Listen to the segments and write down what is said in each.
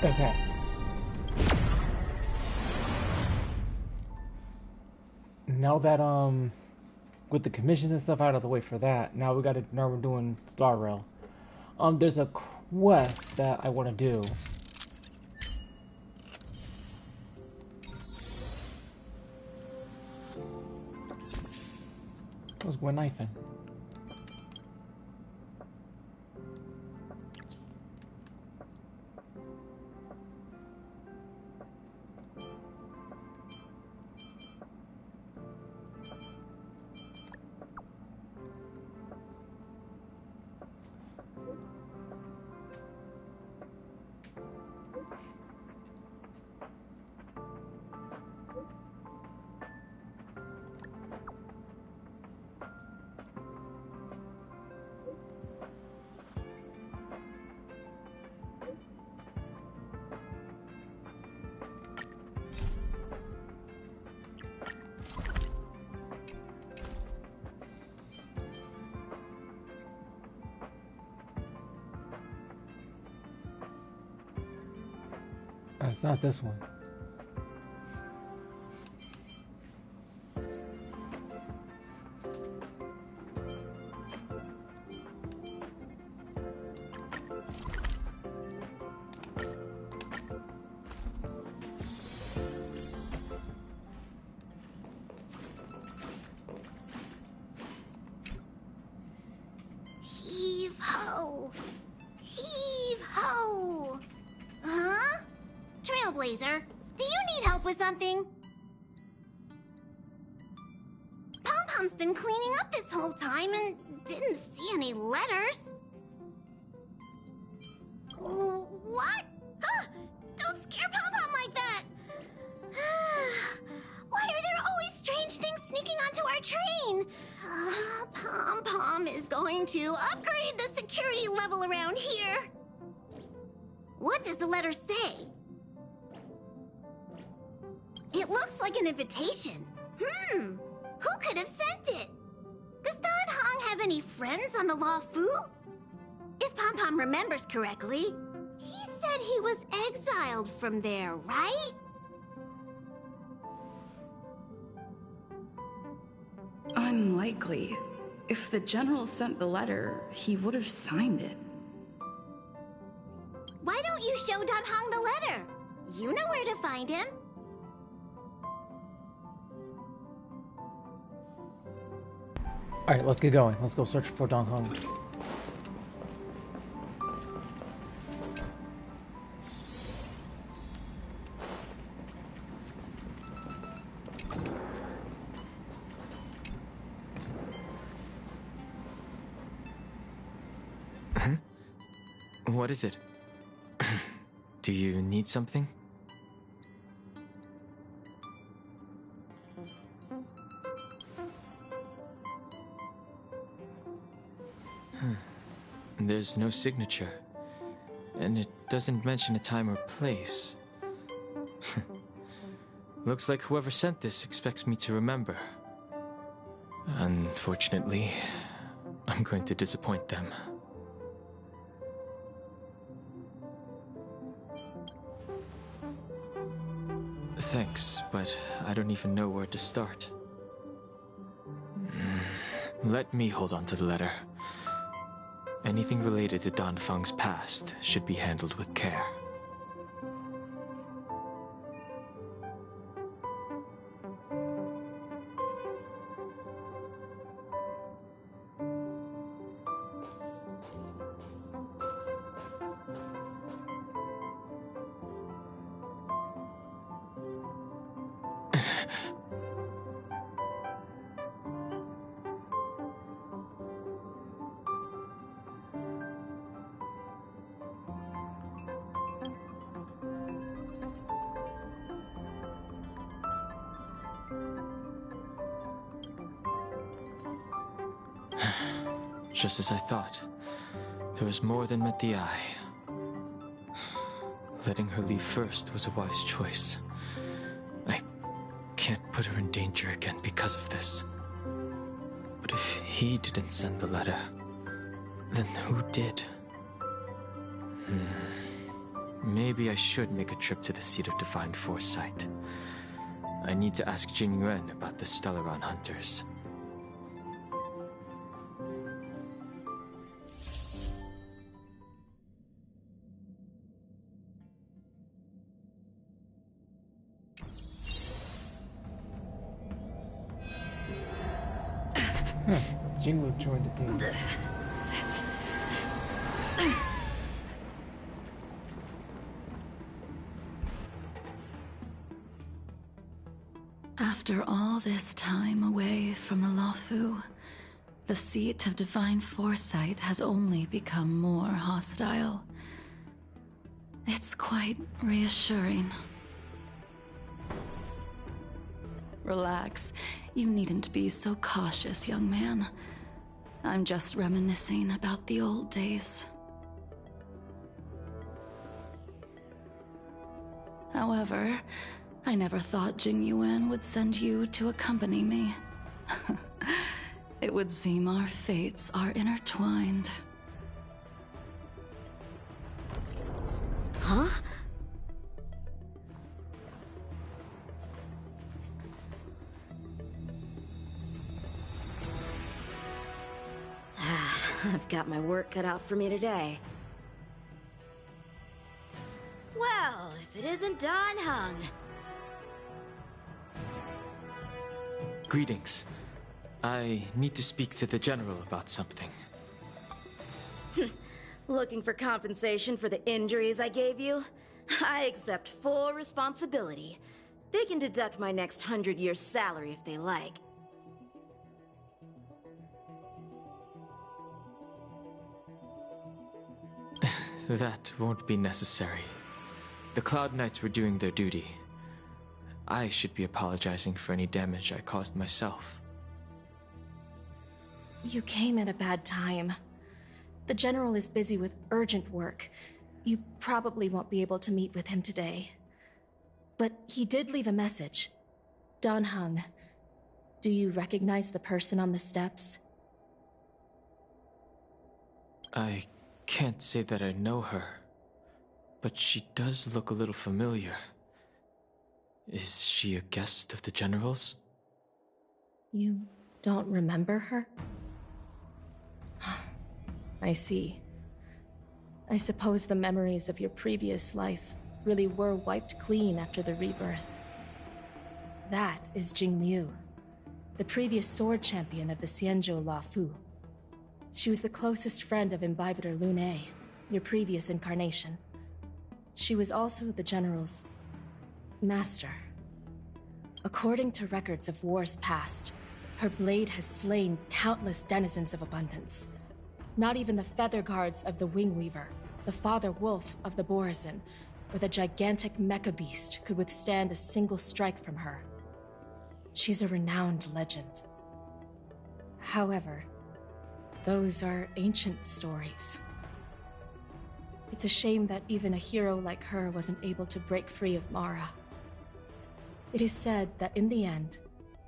Okay. Now that with the commissions and stuff out of the way for that, now we're doing Star Rail. There's a quest that I want to do. That was Gwen knifing. It's not this one. Heave ho! Heave ho! Huh? Trailblazer, do you need help with something? Pom-Pom's been cleaning up this whole time and didn't see any letters. What? Huh? Don't scare Pom-Pom like that! Why are there always strange things sneaking onto our train? Pom-Pom is going to upgrade the security level around here. What does the letter say? It looks like an invitation. Who could have sent it? Does Dan Heng have any friends on the Law Fu? If Pom-Pom remembers correctly, he said he was exiled from there, right? Unlikely. If the general sent the letter, he would have signed it. Why don't you show Dan Heng the letter? You know where to find him. Alright, let's get going. Let's go search for Dan Heng. What is it? Do you need something? There's no signature, and it doesn't mention a time or place. Looks like whoever sent this expects me to remember. Unfortunately, I'm going to disappoint them. Thanks, but I don't even know where to start. Let me hold on to the letter. Anything related to Dan Feng's past should be handled with care. Just as I thought, there was more than met the eye. Letting her leave first was a wise choice. I can't put her in danger again because of this. But if he didn't send the letter, then who did? Maybe I should make a trip to the seat of divine foresight. I need to ask Jing Yuan about the Stellaron hunters. Jingle joined the team. After all this time away from the Luofu, the seat of divine foresight has only become more hostile. It's quite reassuring. Relax. You needn't be so cautious, young man. I'm just reminiscing about the old days. However, I never thought Jing Yuan would send you to accompany me. It would seem our fates are intertwined. Huh? I've got my work cut out for me today. Well, if it isn't Dan Heng. Greetings. I need to speak to the General about something. Looking for compensation for the injuries I gave you? I accept full responsibility. They can deduct my next 100-year salary if they like. That won't be necessary. The Cloud Knights were doing their duty. I should be apologizing for any damage I caused myself. You came at a bad time. The General is busy with urgent work. You probably won't be able to meet with him today. But he did leave a message. Dan Heng. Do you recognize the person on the steps? I can't say that I know her, but she does look a little familiar. Is she a guest of the General's? You don't remember her? I see. I suppose the memories of your previous life really were wiped clean after the rebirth. That is Jing Liu, the previous sword champion of the Xianzhou Luofu. She was the closest friend of Imbibitor Lune, your previous incarnation. She was also the General's master. According to records of wars past, her blade has slain countless denizens of abundance. Not even the feather guards of the Wingweaver, the father wolf of the Borazon, or the gigantic mecha beast could withstand a single strike from her. She's a renowned legend. However, those are ancient stories. It's a shame that even a hero like her wasn't able to break free of Mara. It is said that in the end,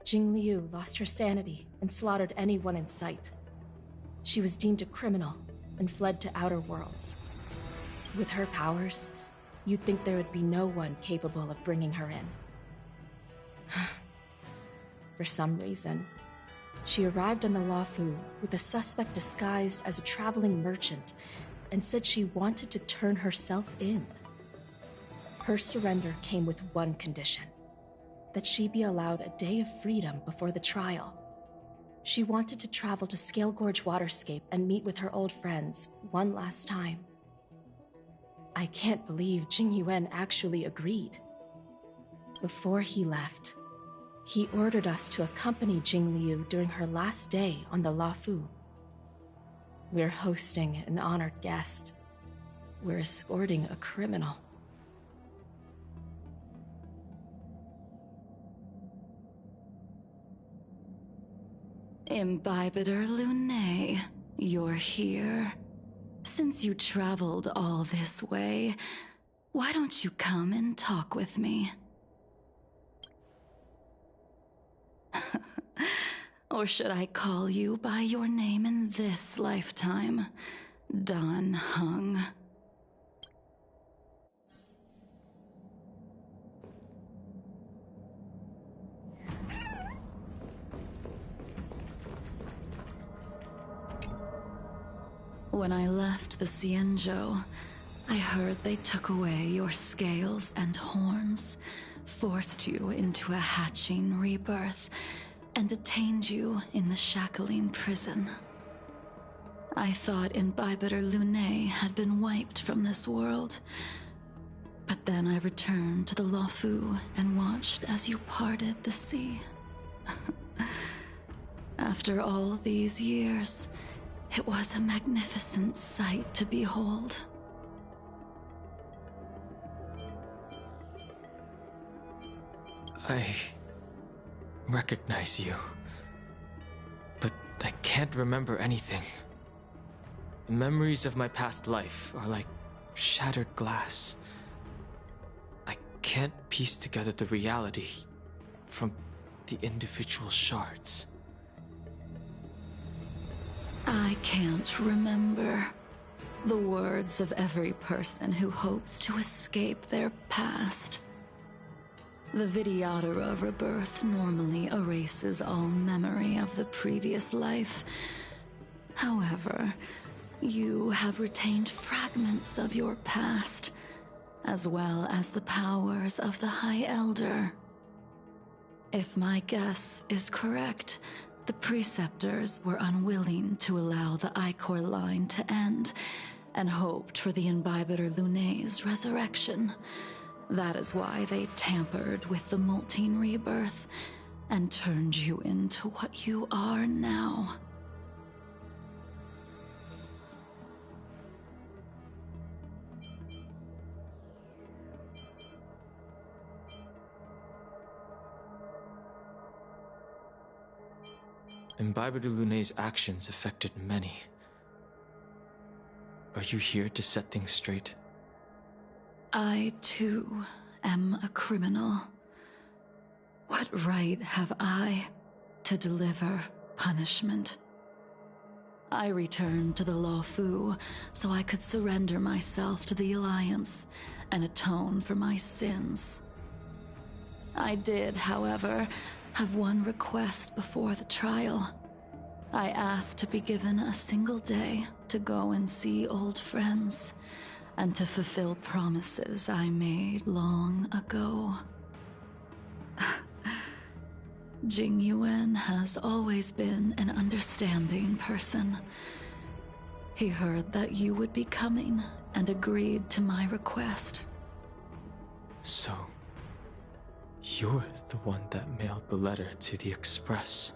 Jing Liu lost her sanity and slaughtered anyone in sight. She was deemed a criminal and fled to outer worlds. With her powers, you'd think there would be no one capable of bringing her in. For some reason, she arrived on the Luofu with a suspect disguised as a traveling merchant and said she wanted to turn herself in. Her surrender came with one condition: that she be allowed a day of freedom before the trial. She wanted to travel to Scale Gorge Waterscape and meet with her old friends one last time. I can't believe Jing Yuan actually agreed. Before he left, he ordered us to accompany Jing Liu during her last day on the Luofu. We're hosting an honored guest. We're escorting a criminal. Imbibitor Lune, you're here. Since you traveled all this way, why don't you come and talk with me? Or should I call you by your name in this lifetime? Dan Heng. When I left the Cienjo, I heard they took away your scales and horns, forced you into a hatching rebirth, and detained you in the Shackling prison. I thought Imbibitor Lunae had been wiped from this world. But then I returned to the Luofu and watched as you parted the sea. After all these years, it was a magnificent sight to behold. I recognize you, but I can't remember anything. The memories of my past life are like shattered glass. I can't piece together the reality from the individual shards. I can't remember the words of every person who hopes to escape their past. The Vidyadhara rebirth normally erases all memory of the previous life. However, you have retained fragments of your past, as well as the powers of the High Elder. If my guess is correct, the Preceptors were unwilling to allow the Ichor line to end, and hoped for the Imbibitor Lunae's resurrection. That is why they tampered with the molting rebirth, and turned you into what you are now. Imbibitor Lunae's actions affected many. Are you here to set things straight? I, too, am a criminal. What right have I to deliver punishment? I returned to the Luofu so I could surrender myself to the Alliance and atone for my sins. I did, however, have one request before the trial. I asked to be given a single day to go and see old friends, and to fulfill promises I made long ago. Jing Yuan has always been an understanding person. He heard that you would be coming and agreed to my request. So, you're the one that mailed the letter to the Express.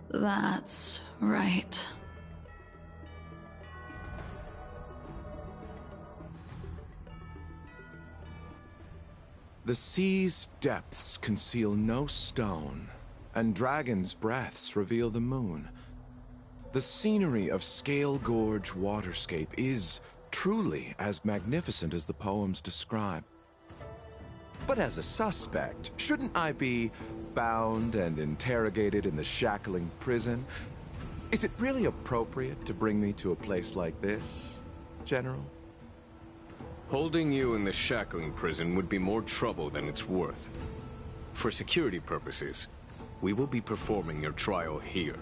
That's right. The sea's depths conceal no stone, and dragons' breaths reveal the moon. The scenery of Scale Gorge Waterscape is truly as magnificent as the poems describe. But as a suspect, shouldn't I be bound and interrogated in the Shackling prison? Is it really appropriate to bring me to a place like this, General? Holding you in the Shackling prison would be more trouble than it's worth. For security purposes, we will be performing your trial here.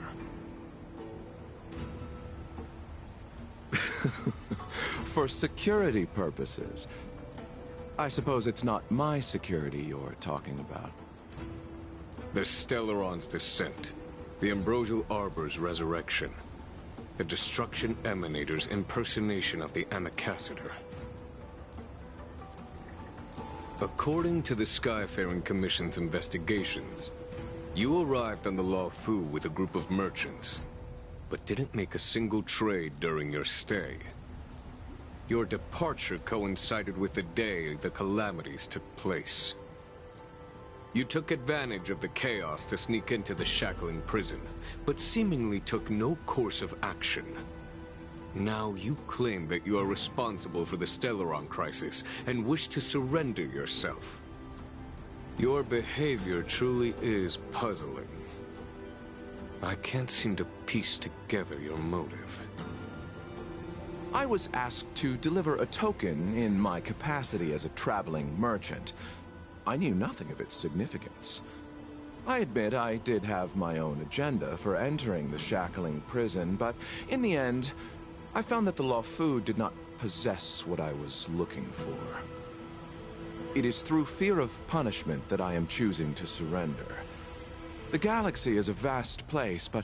For security purposes? I suppose it's not my security you're talking about. The Stellaron's descent, the Ambrosial Arbor's resurrection, the Destruction Emanator's impersonation of the Amicassator. According to the Skyfaring Commission's investigations, you arrived on the Luofu with a group of merchants, but didn't make a single trade during your stay. Your departure coincided with the day the calamities took place. You took advantage of the chaos to sneak into the Shackling prison, but seemingly took no course of action. Now you claim that you are responsible for the Stellaron crisis and wish to surrender yourself. Your behavior truly is puzzling. I can't seem to piece together your motive. I was asked to deliver a token in my capacity as a traveling merchant. I knew nothing of its significance. I admit I did have my own agenda for entering the shackling prison, but in the end, I found that the Luofu did not possess what I was looking for. It is through fear of punishment that I am choosing to surrender. The galaxy is a vast place, but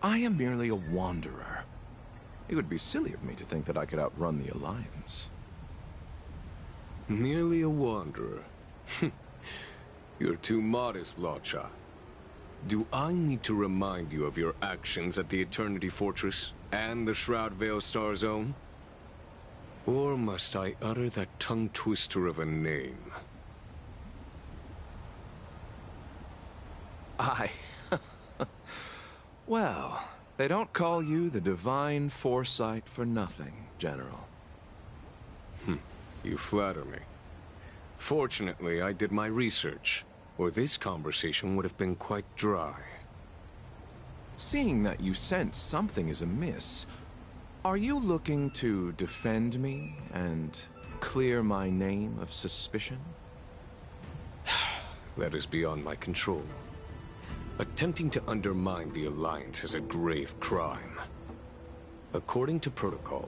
I am merely a wanderer. It would be silly of me to think that I could outrun the Alliance. Merely a wanderer. You're too modest, Locha. Do I need to remind you of your actions at the Eternity Fortress and the Shroud Veil Star Zone? Or must I utter that tongue-twister of a name? Well, they don't call you the Divine Foresight for nothing, General. You flatter me. Fortunately, I did my research, or this conversation would have been quite dry. Seeing that you sense something is amiss, are you looking to defend me and clear my name of suspicion? That is beyond my control. Attempting to undermine the Alliance is a grave crime. According to protocol,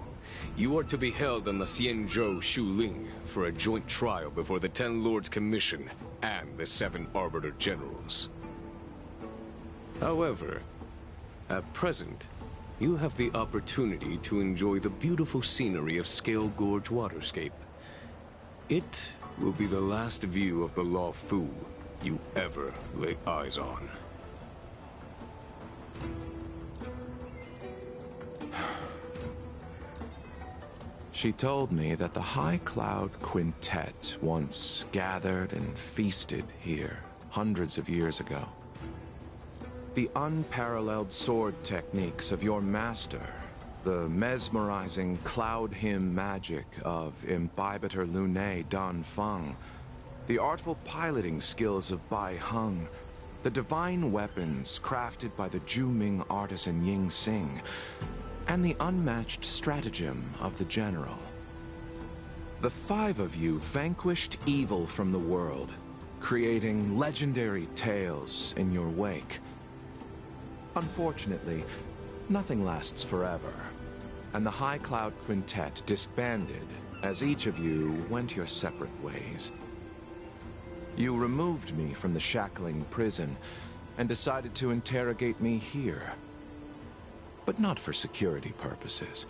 you are to be held on the Xianzhou Shuling for a joint trial before the Ten Lords Commission and the 7 Arbiter Generals. However, at present, you have the opportunity to enjoy the beautiful scenery of Scale Gorge Waterscape. It will be the last view of the Luofu you ever lay eyes on. She told me that the High Cloud Quintet once gathered and feasted here hundreds of years ago. The unparalleled sword techniques of your master, the mesmerizing cloud hymn magic of Imbibitor Lunae Dan Feng, the artful piloting skills of Bai Heng, the divine weapons crafted by the Juming artisan Ying Xing, and the unmatched stratagem of the General. The 5 of you vanquished evil from the world, creating legendary tales in your wake. Unfortunately, nothing lasts forever, and the High Cloud Quintet disbanded as each of you went your separate ways. You removed me from the shackling prison and decided to interrogate me here. But not for security purposes.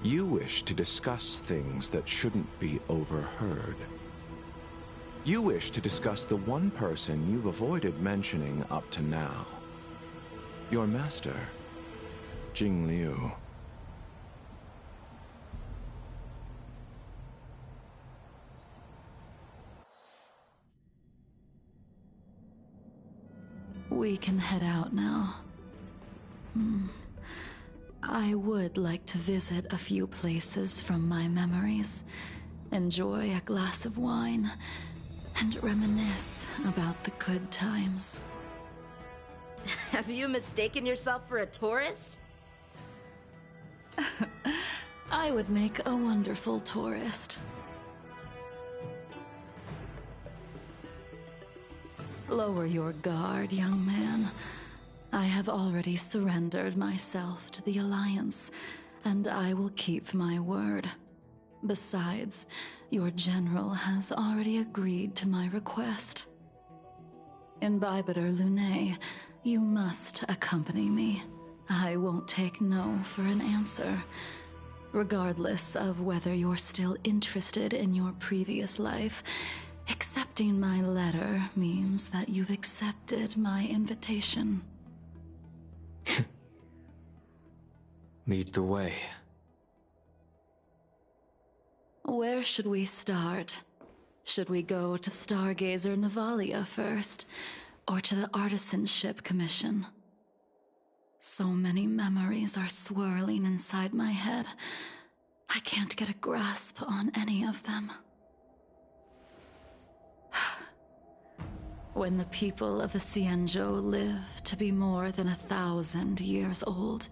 You wish to discuss things that shouldn't be overheard. You wish to discuss the one person you've avoided mentioning up to now. Your master, Jing Liu. We can head out now. I would like to visit a few places from my memories, enjoy a glass of wine, and reminisce about the good times. Have you mistaken yourself for a tourist? I would make a wonderful tourist. Lower your guard, young man. I have already surrendered myself to the Alliance, and I will keep my word. Besides, your general has already agreed to my request. Imbibitor Lunae, you must accompany me. I won't take no for an answer. Regardless of whether you're still interested in your previous life, accepting my letter means that you've accepted my invitation. Lead the way. Where should we start? Should we go to Stargazer Navalia first, or to the Artisanship Commission? So many memories are swirling inside my head. I can't get a grasp on any of them. When the people of the Xianzhou live to be more than 1,000 years old,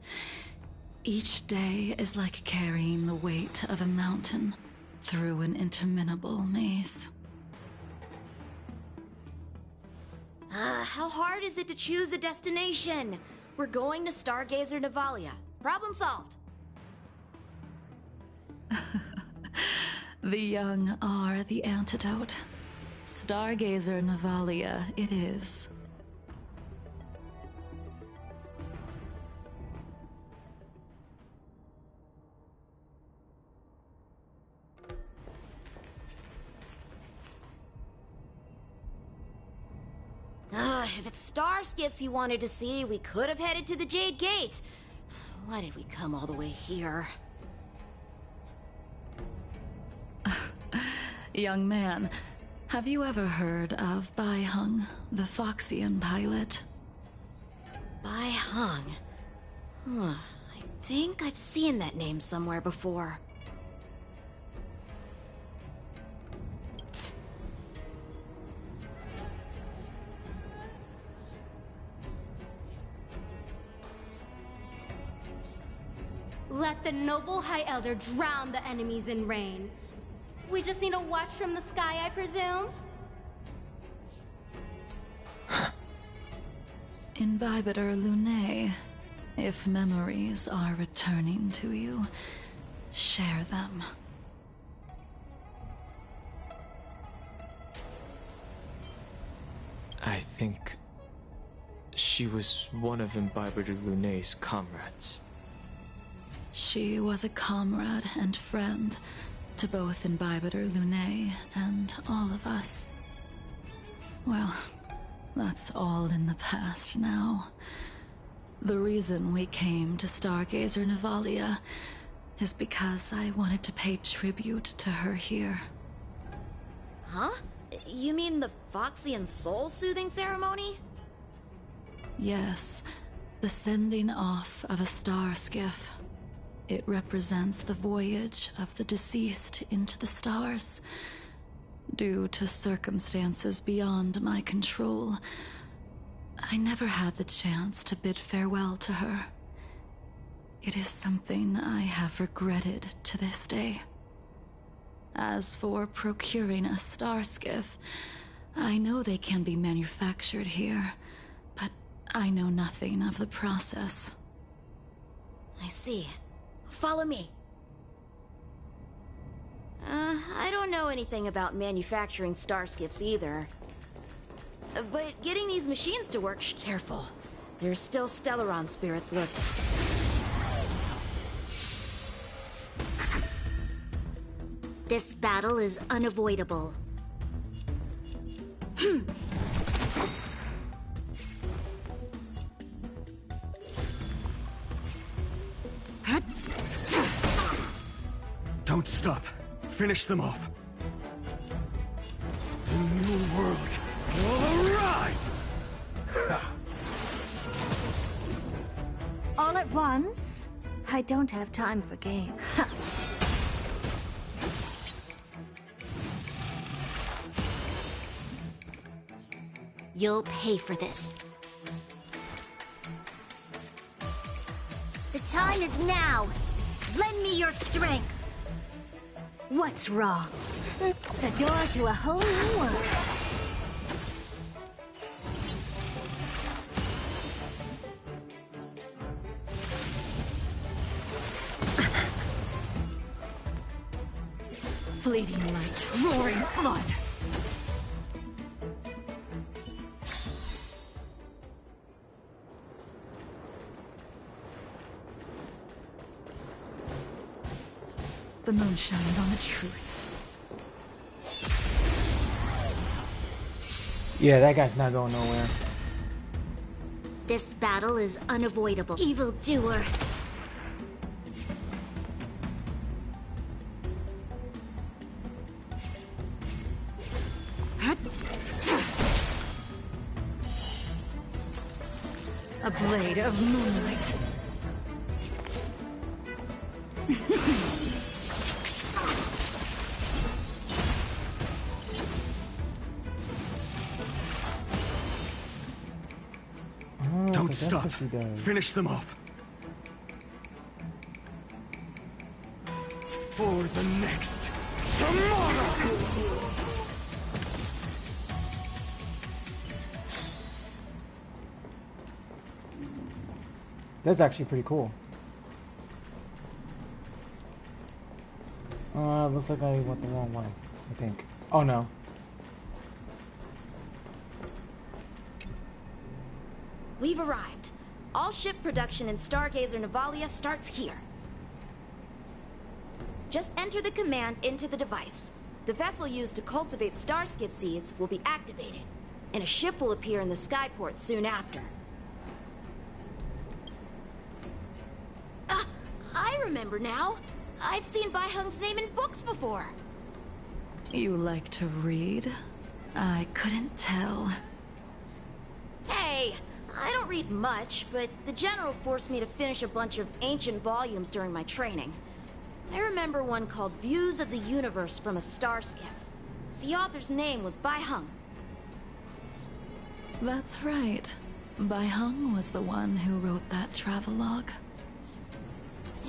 each day is like carrying the weight of a mountain through an interminable maze. How hard is it to choose a destination? We're going to Stargazer Navalia. Problem solved. The young are the antidote. Stargazer Navalia it is. If it's star skiffs you wanted to see, we could have headed to the Jade Gate. Why did we come all the way here? Young man, have you ever heard of Dan Heng, the Foxian pilot? Dan Heng. I think I've seen that name somewhere before. Let the noble High Elder drown the enemies in rain. We just need a watch from the sky, I presume? Imbibitor Lunae, if memories are returning to you, share them. I think she was one of Imbibitor Lunae's comrades. She was a comrade and friend to both Imbibitor Lunae and all of us. Well, that's all in the past now. The reason we came to Stargazer Navalia is because I wanted to pay tribute to her here. Huh? You mean the Foxian soul-soothing ceremony? Yes, the sending off of a star skiff. It represents the voyage of the deceased into the stars. Due to circumstances beyond my control, I never had the chance to bid farewell to her. It is something I have regretted to this day. As for procuring a star skiff, I know they can be manufactured here, but I know nothing of the process. I see. Follow me. I don't know anything about manufacturing starskiffs either. But getting these machines to work, careful. There's still Stellaron spirits lurking. This battle is unavoidable. Don't stop. Finish them off. The new world will arrive! All at once? I don't have time for games. You'll pay for this. The time is now! Lend me your strength! What's wrong? The door to a whole new world. Fleeting light, roaring flood. The moon shines on the truth. Yeah, that guy's not going nowhere. This battle is unavoidable. Evildoer! A blade of moonlight. Don't stop. Finish them off. For the next tomorrow! That's actually pretty cool. Looks like I went the wrong way, I think. Oh no. We've arrived. All ship production in Stargazer Navalia starts here. Just enter the command into the device. The vessel used to cultivate starskiff seeds will be activated, and a ship will appear in the skyport soon after. I remember now. I've seen Bai Heng's name in books before. You like to read? I couldn't tell. Hey, I don't read much, but the General forced me to finish a bunch of ancient volumes during my training. I remember one called Views of the Universe from a Starskiff. The author's name was Bai Heng. That's right. Bai Heng was the one who wrote that travelogue.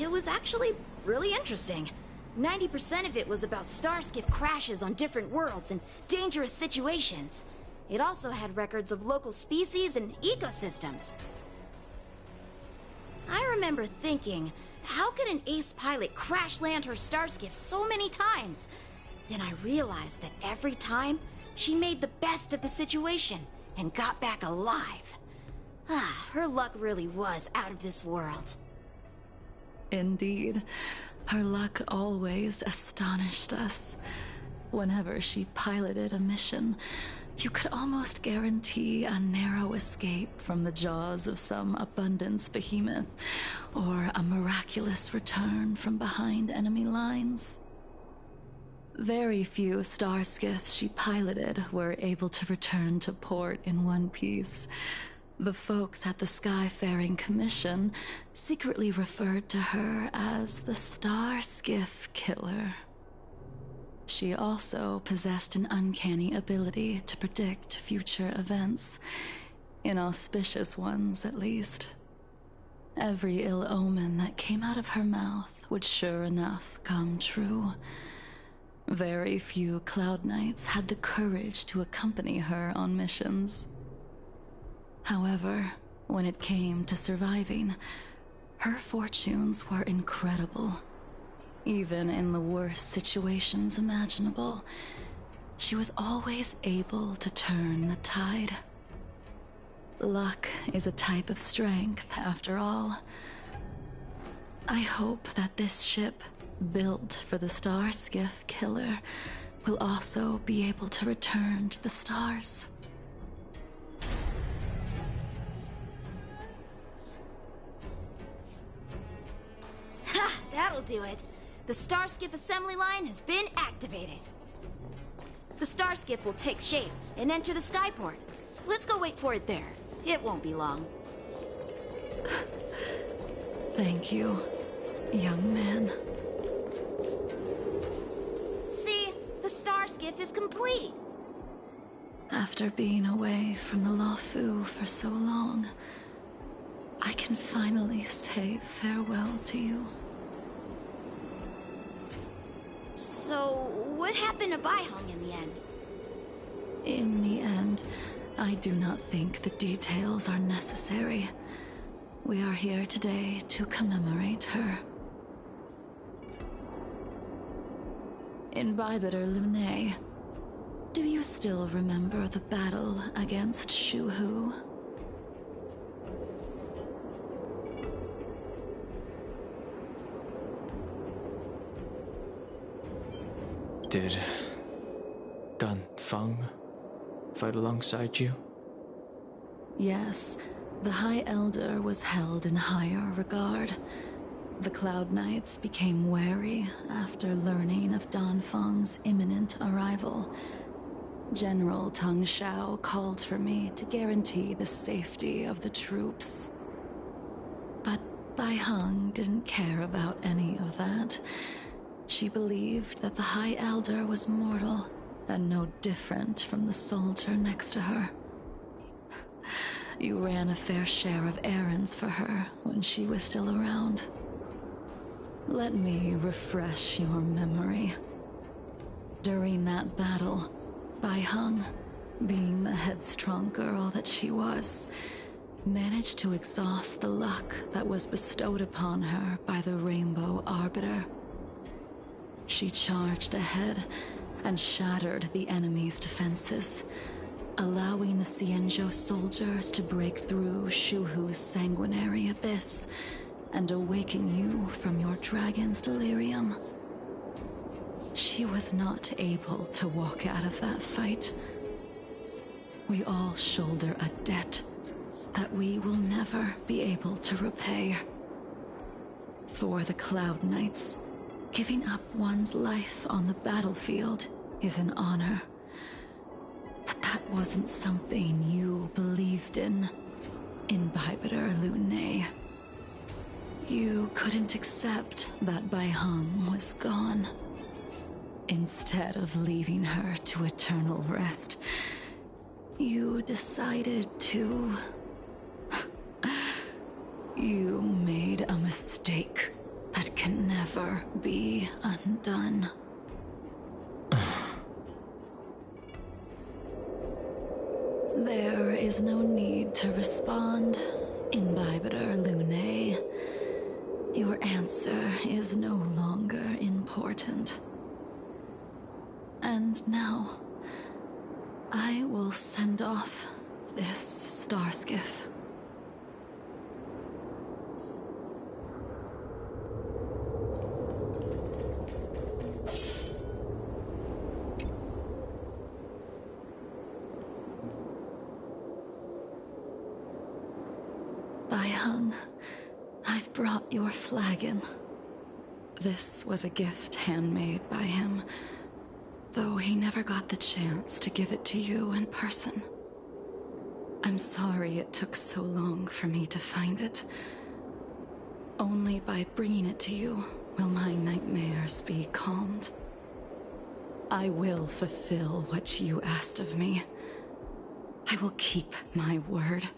It was actually really interesting. 90% of it was about starskiff crashes on different worlds and dangerous situations. It also had records of local species and ecosystems. I remember thinking, how could an ace pilot crash land her starskiff so many times? Then I realized that every time, she made the best of the situation and got back alive. Her luck really was out of this world. Indeed. Her luck always astonished us. Whenever she piloted a mission, you could almost guarantee a narrow escape from the jaws of some abundance behemoth, or a miraculous return from behind enemy lines. Very few starskiffs she piloted were able to return to port in one piece. The folks at the Skyfaring Commission secretly referred to her as the Starskiff Killer. She also possessed an uncanny ability to predict future events, inauspicious ones at least. Every ill omen that came out of her mouth would sure enough come true. Very few Cloud Knights had the courage to accompany her on missions. However, when it came to surviving, her fortunes were incredible. Even in the worst situations imaginable, she was always able to turn the tide. Luck is a type of strength, after all. I hope that this ship, built for the Starskiff Killer, will also be able to return to the stars. Ha! That'll do it. The Starskiff assembly line has been activated. The Starskiff will take shape and enter the skyport. Let's go wait for it there. It won't be long. Thank you, young man. See? The Starskiff is complete. After being away from the Luofu for so long, I can finally say farewell to you. So, what happened to Bai Heng in the end? In the end, I do not think the details are necessary. We are here today to commemorate her. In Bibiter Lunae, do you still remember the battle against Shuhu? Did Dan Heng fight alongside you? Yes, the High Elder was held in higher regard. The Cloud Knights became wary after learning of Dan Feng's imminent arrival. General Teng Shao called for me to guarantee the safety of the troops. But Bai Heng didn't care about any of that. She believed that the High Elder was mortal, and no different from the soldier next to her. You ran a fair share of errands for her when she was still around. Let me refresh your memory. During that battle, Bai Heng, being the headstrong girl that she was, managed to exhaust the luck that was bestowed upon her by the Rainbow Arbiter. She charged ahead and shattered the enemy's defenses, allowing the Xianzhou soldiers to break through Shuhu's sanguinary abyss and awaken you from your dragon's delirium. She was not able to walk out of that fight. We all shoulder a debt that we will never be able to repay. For the Cloud Knights, giving up one's life on the battlefield is an honor. But that wasn't something you believed in, Imbibitor Lunay. You couldn't accept that Bai Heng was gone. Instead of leaving her to eternal rest, you decided to... You made a mistake that can never be undone. There is no need to respond, Imbibitor Lunay. Your answer is no longer important. And now, I will send off this starskiff. Bai Heng, I've brought your flagon. This was a gift handmade by him, though he never got the chance to give it to you in person. I'm sorry it took so long for me to find it. Only by bringing it to you will my nightmares be calmed. I will fulfill what you asked of me. I will keep my word,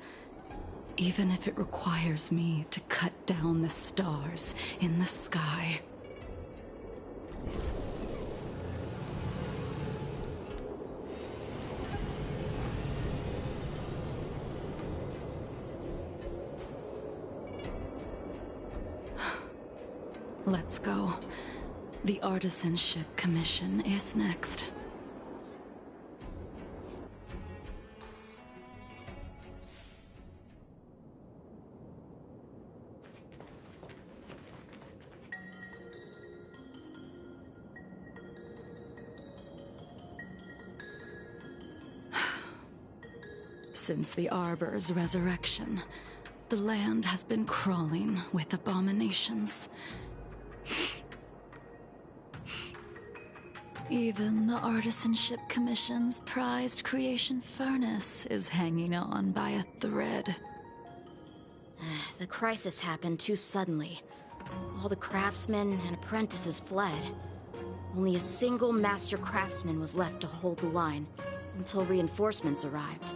even if it requires me to cut down the stars in the sky. Let's go. The Artisanship Commission is next. Since the Arbor's resurrection, the land has been crawling with abominations. Even the Artisanship Commission's prized creation furnace is hanging on by a thread. The crisis happened too suddenly. All the craftsmen and apprentices fled. Only a single master craftsman was left to hold the line until reinforcements arrived.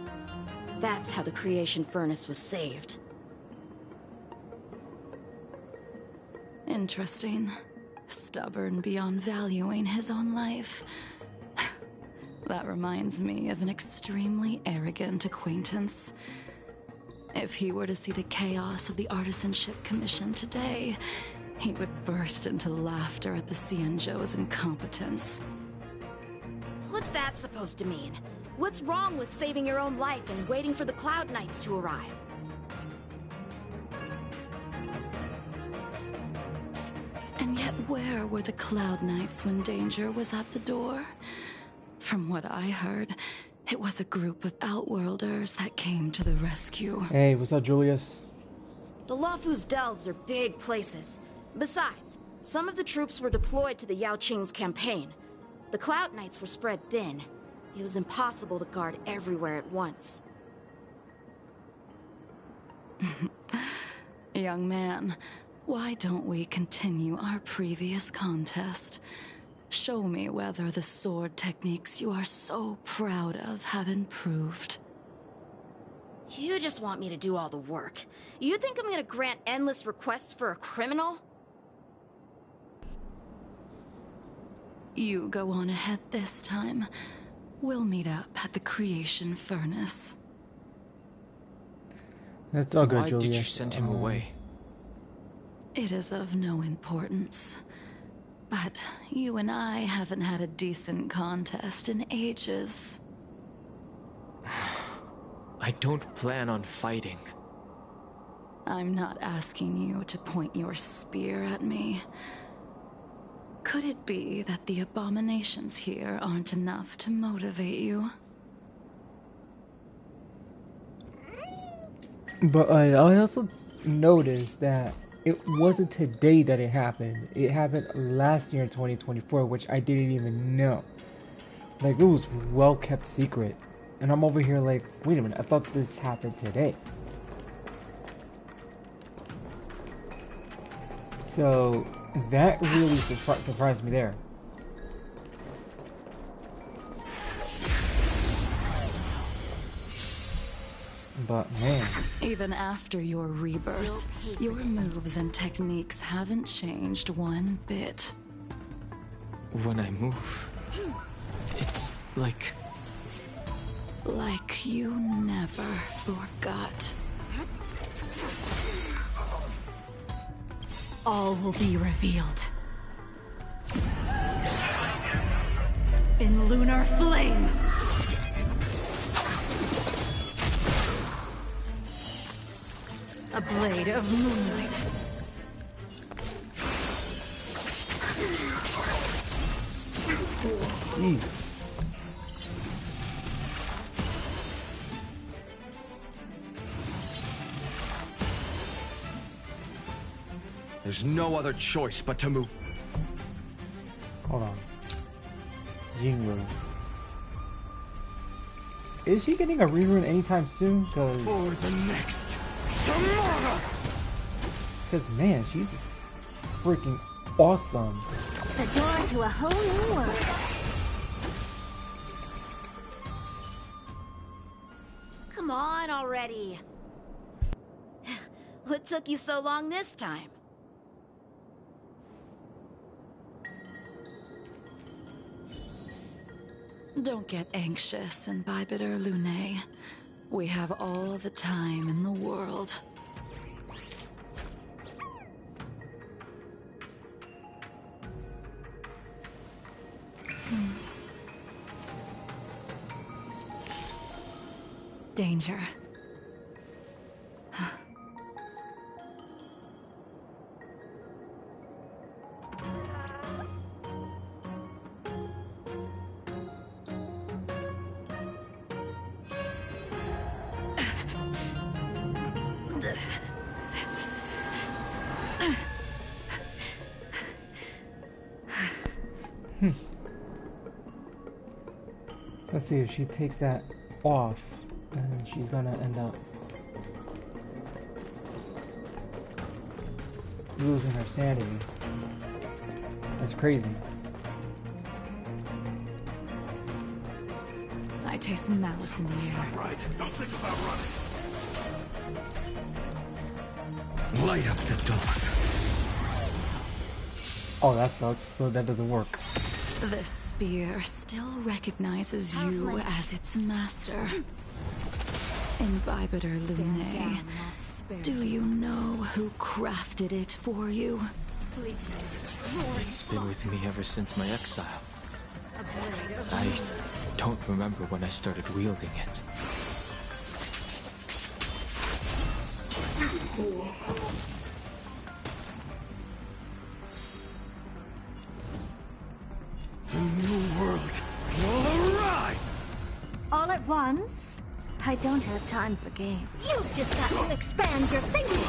That's how the creation furnace was saved. Interesting. Stubborn beyond valuing his own life. That reminds me of an extremely arrogant acquaintance. If he were to see the chaos of the Artisanship Commission today, he would burst into laughter at the Xianzhou's incompetence. What's that supposed to mean? What's wrong with saving your own life and waiting for the Cloud Knights to arrive? And yet where were the Cloud Knights when danger was at the door? From what I heard, it was a group of Outworlders that came to the rescue. Hey, what's up, Julius? The Luofu's delves are big places. Besides, some of the troops were deployed to the Yao Qing's campaign. The Cloud Knights were spread thin. It was impossible to guard everywhere at once. Young man, why don't we continue our previous contest? Show me whether the sword techniques you are so proud of have improved. You just want me to do all the work. You think I'm gonna grant endless requests for a criminal? You go on ahead this time. We'll meet up at the creation furnace. That's all good, Why Julia. did you send him away? It is of no importance. But you and I haven't had a decent contest in ages. I don't plan on fighting. I'm not asking you to point your spear at me. Could it be that the abominations here aren't enough to motivate you? But I also noticed that it wasn't today that it happened. It happened last year in 2024, which I didn't even know. Like, it was well kept secret. And I'm over here like, wait a minute, I thought this happened today. So, that really surprised me there. But man, even after your rebirth, your moves and techniques haven't changed one bit. When I move, it's like you never forgot. All will be revealed. In lunar flame! A blade of moonlight. There's no other choice but to move. Hold on. Jinru. Is she getting a rerun anytime soon? Cause For the next tomorrow. Cause man, she's freaking awesome. The door to a whole new world. Come on already. What took you so long this time? Don't get anxious, Imbibitor Lune. We have all the time in the world. Danger. Let's see if she takes that off, then she's gonna end up losing her sanity. That's crazy. I taste malice in the air. Right, don't think about running. Light up the dark. Oh, that sucks. So that doesn't work. This spear still recognizes you as its master. Imbibitor Lune, do you know who crafted it for you? It's been with me ever since my exile. I don't remember when I started wielding it. The new world will arrive! All at once? I don't have time for games. You've just got to expand your thinking!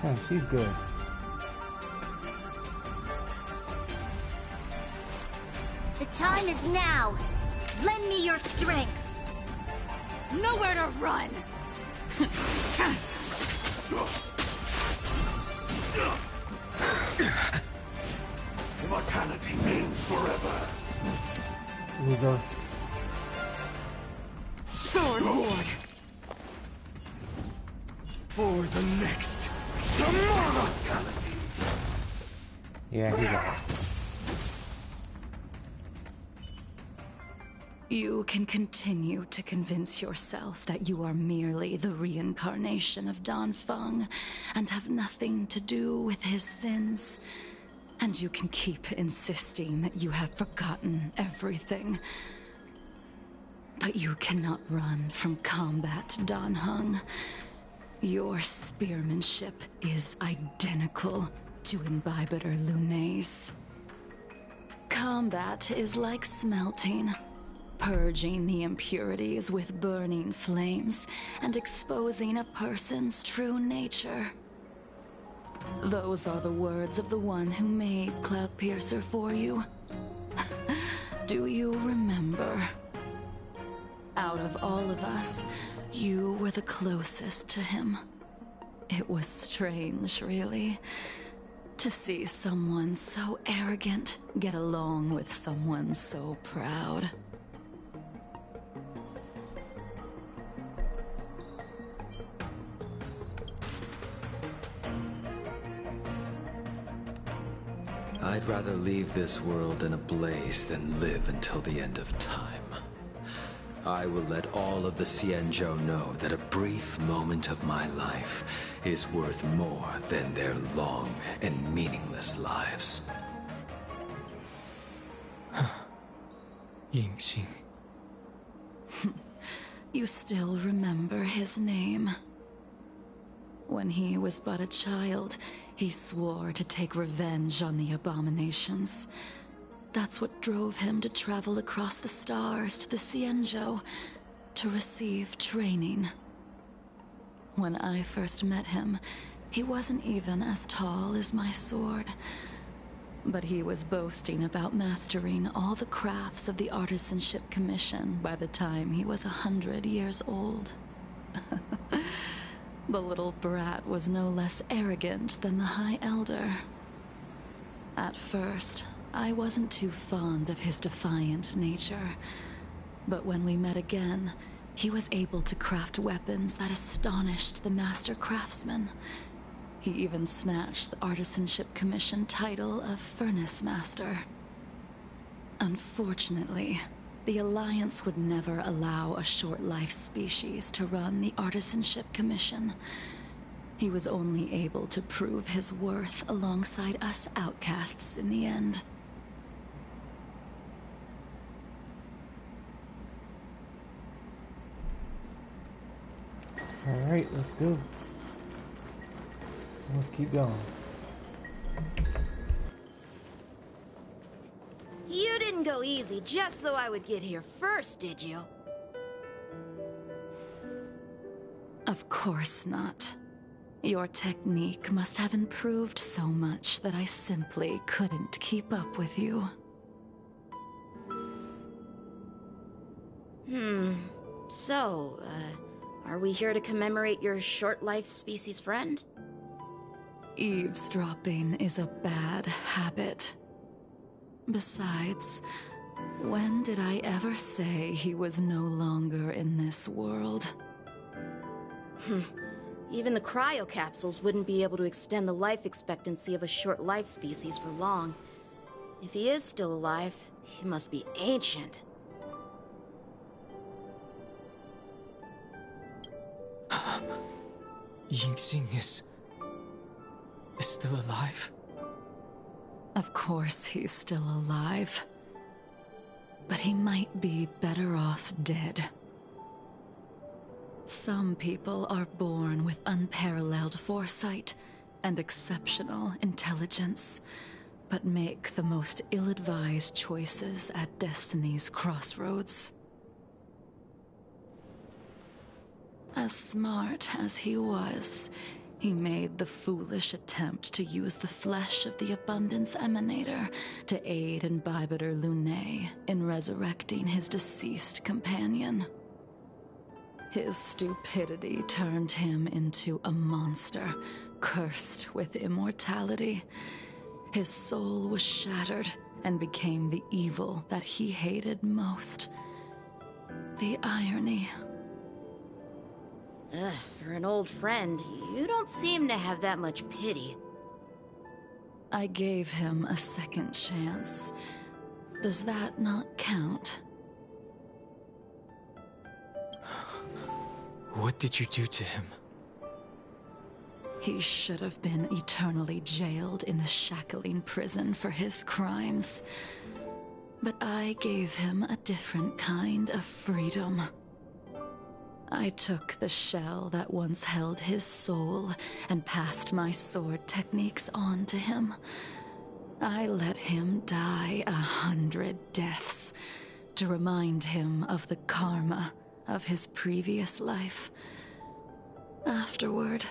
Damn, she's good. The time is now. Lend me your strength. Nowhere to run! Immortality means forever. Loser. Sword Ward! For the next tomorrow. Yeah, he's out. You can continue to convince yourself that you are merely the reincarnation of Dan Feng and have nothing to do with his sins. And you can keep insisting that you have forgotten everything. But you cannot run from combat, Dan Heng. Your spearmanship is identical to Imbibitor Lunay's. Combat is like smelting, purging the impurities with burning flames and exposing a person's true nature. Those are the words of the one who made Cloudpiercer for you. Do you remember? Out of all of us, you were the closest to him. It was strange, really, to see someone so arrogant get along with someone so proud. I'd rather leave this world in a blaze than live until the end of time. I will let all of the Xianzhou know that a brief moment of my life is worth more than their long and meaningless lives. Yingxing. You still remember his name. When he was but a child, he swore to take revenge on the abominations. That's what drove him to travel across the stars to the Xianzhou to receive training. When I first met him, he wasn't even as tall as my sword. But he was boasting about mastering all the crafts of the Artisanship Commission by the time he was 100 years old. The little brat was no less arrogant than the High Elder. At first, I wasn't too fond of his defiant nature, but when we met again, he was able to craft weapons that astonished the master craftsmen. He even snatched the Artisanship Commission title of Furnace Master. Unfortunately, the Alliance would never allow a short-life species to run the Artisanship Commission. He was only able to prove his worth alongside us outcasts in the end. Alright, let's go. Let's keep going. You didn't go easy just so I would get here first, did you? Of course not. Your technique must have improved so much that I simply couldn't keep up with you. So, are we here to commemorate your short-life species friend? Eavesdropping is a bad habit. Besides, when did I ever say he was no longer in this world? Even the cryocapsules wouldn't be able to extend the life expectancy of a short-life species for long. If he is still alive, he must be ancient. Yingxing is still alive? Of course he's still alive. But he might be better off dead. Some people are born with unparalleled foresight and exceptional intelligence, but make the most ill-advised choices at destiny's crossroads. As smart as he was, he made the foolish attempt to use the flesh of the Abundance Emanator to aid Imbibitor Lunay in resurrecting his deceased companion. His stupidity turned him into a monster, cursed with immortality. His soul was shattered and became the evil that he hated most. The irony. For an old friend, you don't seem to have that much pity. I gave him a second chance. Does that not count? What did you do to him? He should have been eternally jailed in the shackling prison for his crimes. But I gave him a different kind of freedom. I took the shell that once held his soul and passed my sword techniques on to him. I let him die 100 deaths to remind him of the karma of his previous life. Afterward,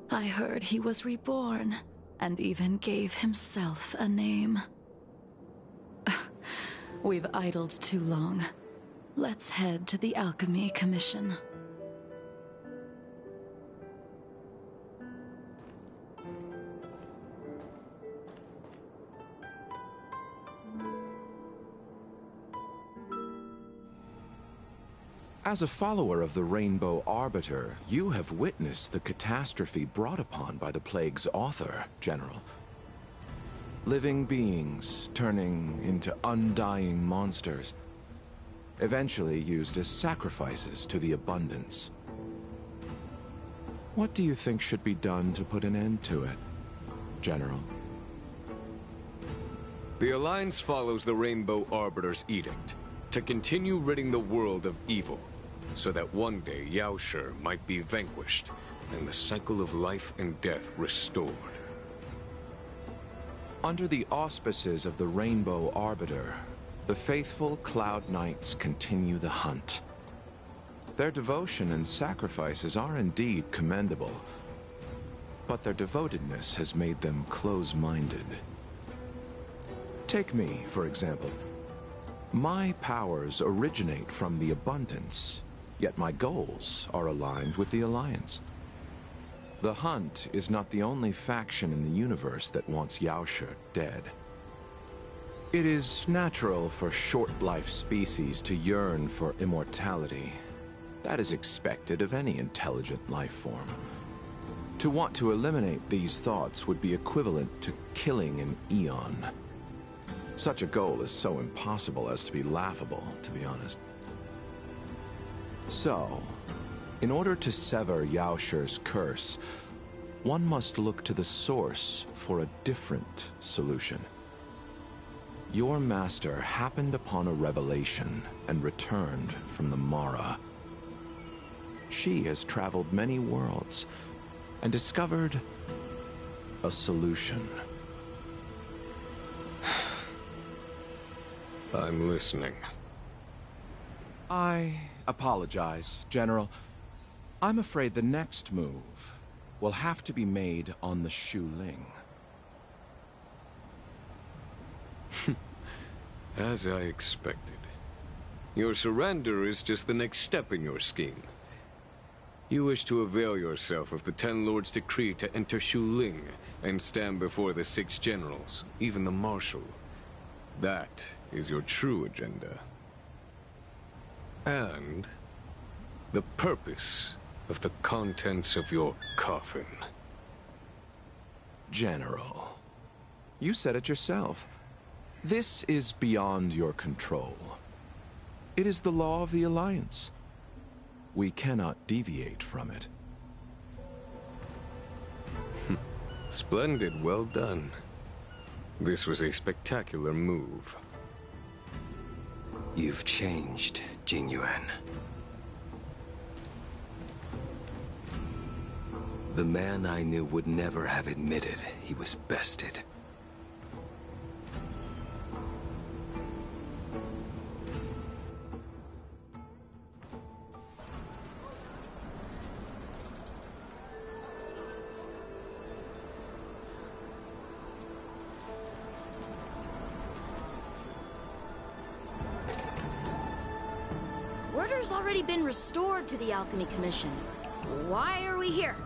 I heard he was reborn and even gave himself a name. We've idled too long. Let's head to the Alchemy Commission. As a follower of the Rainbow Arbiter, you have witnessed the catastrophe brought upon by the plague's author, General. Living beings turning into undying monsters, eventually used as sacrifices to the abundance. What do you think should be done to put an end to it, General? The Alliance follows the Rainbow Arbiter's edict to continue ridding the world of evil, so that one day Yaoshi might be vanquished and the cycle of life and death restored. Under the auspices of the Rainbow Arbiter, the faithful Cloud Knights continue the hunt. Their devotion and sacrifices are indeed commendable, but their devotedness has made them close-minded. Take me, for example. My powers originate from the abundance, yet my goals are aligned with the Alliance. The Hunt is not the only faction in the universe that wants Yaoshi dead. It is natural for short-life species to yearn for immortality. That is expected of any intelligent life form. To want to eliminate these thoughts would be equivalent to killing an eon. Such a goal is so impossible as to be laughable, to be honest. So, in order to sever Yaoshi's curse, one must look to the source for a different solution. Your master happened upon a revelation and returned from the Mara. She has traveled many worlds and discovered a solution. I'm listening. I apologize, General. I'm afraid the next move will have to be made on the Shu Ling. As I expected. Your surrender is just the next step in your scheme. You wish to avail yourself of the Ten Lords' decree to enter Shu Ling and stand before the 6 generals, even the Marshal. That is your true agenda. And the purpose of the contents of your coffin. General, you said it yourself. This is beyond your control. It is the law of the Alliance. We cannot deviate from it. Splendid, well done. This was a spectacular move. You've changed, Jing Yuan. The man I knew would never have admitted he was bested. Order's already been restored to the Alchemy Commission. Why are we here?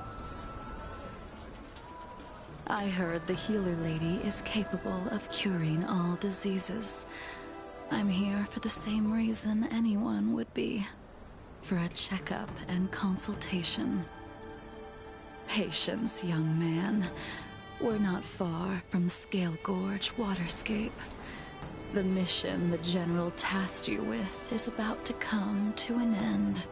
I heard the healer lady is capable of curing all diseases. I'm here for the same reason anyone would be. For a checkup and consultation. Patience, young man. We're not far from Scale Gorge Waterscape. The mission the General tasked you with is about to come to an end.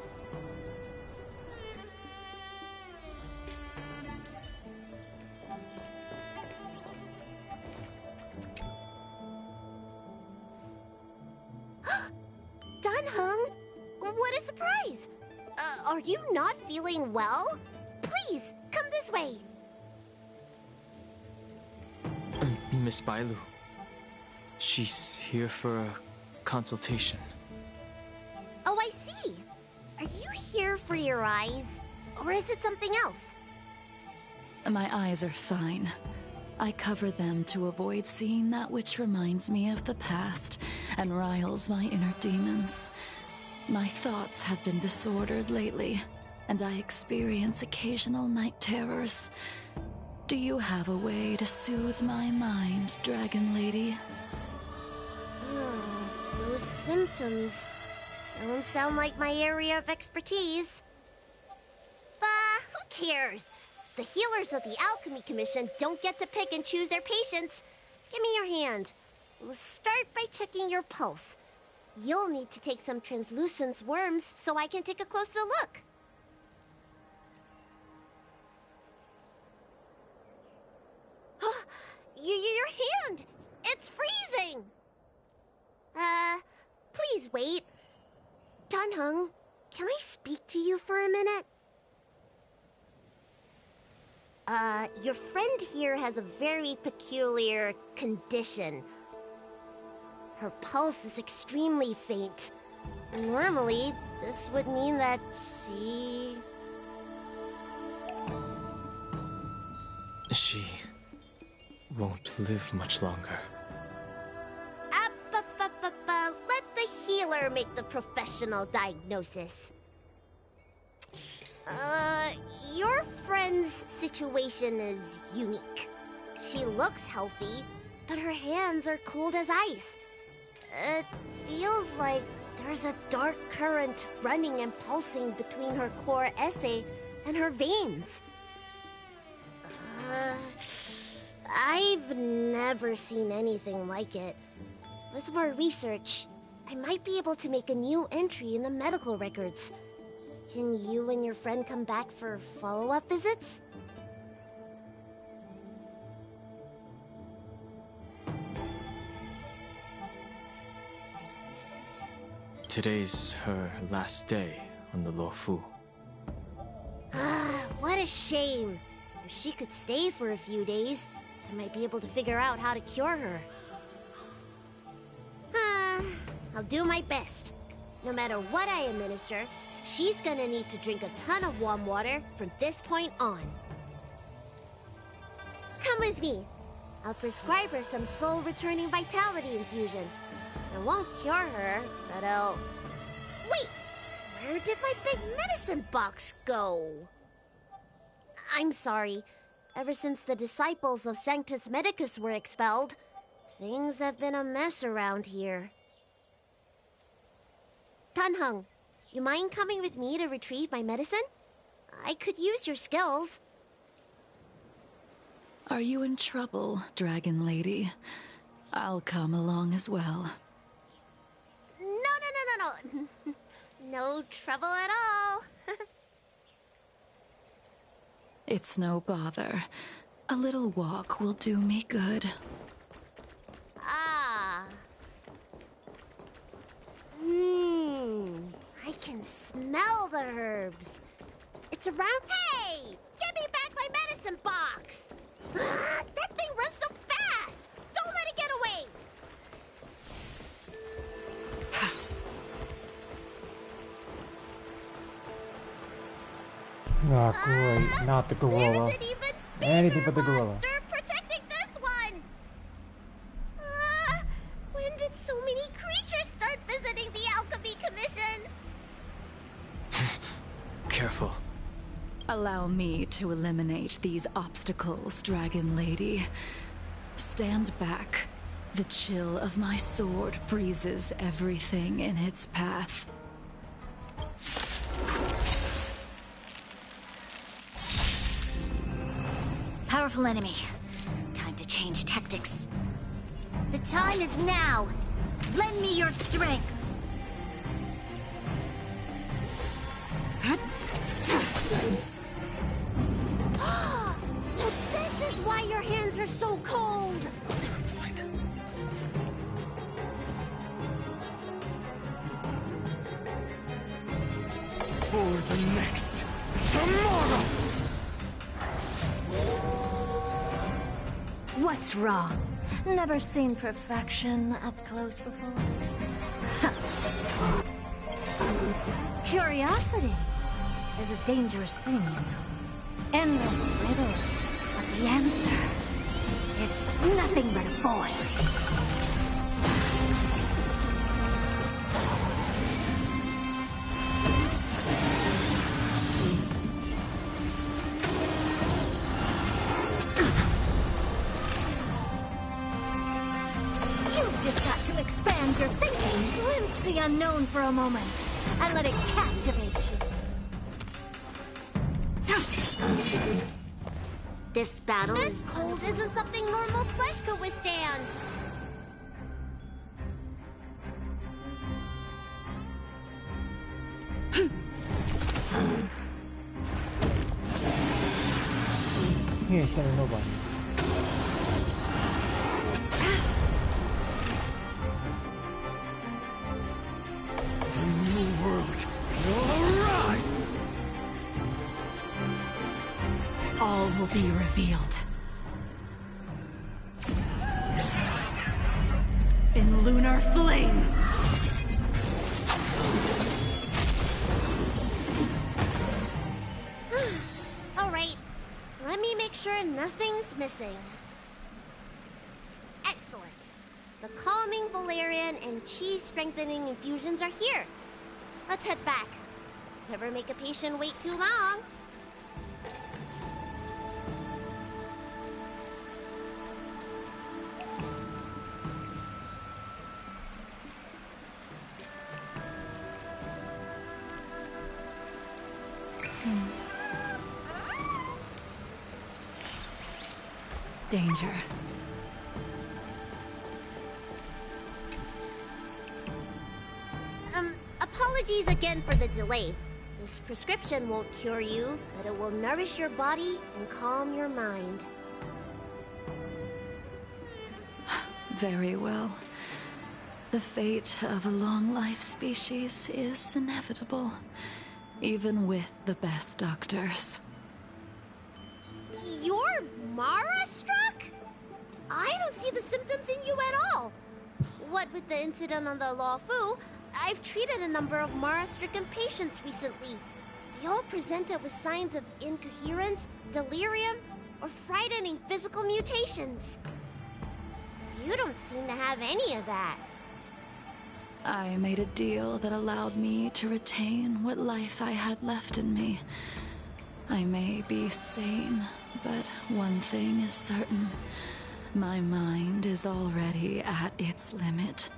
surprise! Are you not feeling well? Please, come this way. Miss Bailu. She's here for a consultation. Oh, I see. Are you here for your eyes? Or is it something else? My eyes are fine. I cover them to avoid seeing that which reminds me of the past and riles my inner demons. My thoughts have been disordered lately, and I experience occasional night terrors. Do you have a way to soothe my mind, Dragon Lady? Those symptoms don't sound like my area of expertise. But who cares? The healers of the Alchemy Commission don't get to pick and choose their patients. Give me your hand. We'll start by checking your pulse. You'll need to take some translucent worms so I can take a closer look. Your hand! It's freezing! Please wait. Dan Heng, can I speak to you for a minute? Your friend here has a very peculiar condition. Her pulse is extremely faint. Normally, this would mean that She won't live much longer. Let the healer make the professional diagnosis. Your friend's situation is unique. She looks healthy, but her hands are cold as ice. It feels like there's a dark current running and pulsing between her core esse and her veins. I've never seen anything like it. With more research, I might be able to make a new entry in the medical records. Can you and your friend come back for follow-up visits? Today's her last day on the Luofu. What a shame. If she could stay for a few days, I might be able to figure out how to cure her. I'll do my best. No matter what I administer, she's gonna need to drink a ton of warm water from this point on. Come with me. I'll prescribe her some soul-returning vitality infusion. I won't cure her, but I'll... Wait! Where did my big medicine box go? I'm sorry. Ever since the disciples of Sanctus Medicus were expelled, things have been a mess around here. Dan Heng, you mind coming with me to retrieve my medicine? I could use your skills. Are you in trouble, Dragon Lady? I'll come along as well. No. No trouble at all. It's no bother. A little walk will do me good. I can smell the herbs. It's around... Hey! Give me back my medicine box! That thing runs so fast! Don't let it get away! Oh, great. Not the gorilla. Anything but the gorilla. Protecting this one! When did so many creatures start visiting the Alchemy Commission? Careful. Allow me to eliminate these obstacles, Dragon Lady. Stand back. The chill of my sword freezes everything in its path. Powerful enemy. Time to change tactics. The time is now. Lend me your strength. So this is why your hands are so cold! next tomorrow! What's wrong? Never seen perfection up close before? Curiosity is a dangerous thing, you know. Endless riddles, but the answer is nothing but a void. Expand your thinking, glimpse the unknown for a moment, and let it captivate you. This battle This cold isn't something normal flesh could withstand. He ain't killing nobody. All will be revealed. In lunar flame! Alright, let me make sure nothing's missing. Excellent. The calming valerian and chi strengthening infusions are here. Let's head back. Never make a patient wait too long. Danger. Apologies again for the delay. This prescription won't cure you, but it will nourish your body and calm your mind. Very well. The fate of a long-life species is inevitable, even with the best doctors. You're Mara-struck? I don't see the symptoms in you at all. What with the incident on the Law Fu, I've treated a number of Mara-stricken patients recently. They all presented with signs of incoherence, delirium, or frightening physical mutations. You don't seem to have any of that. I made a deal that allowed me to retain what life I had left in me. I may be sane, but one thing is certain. My mind is already at its limit.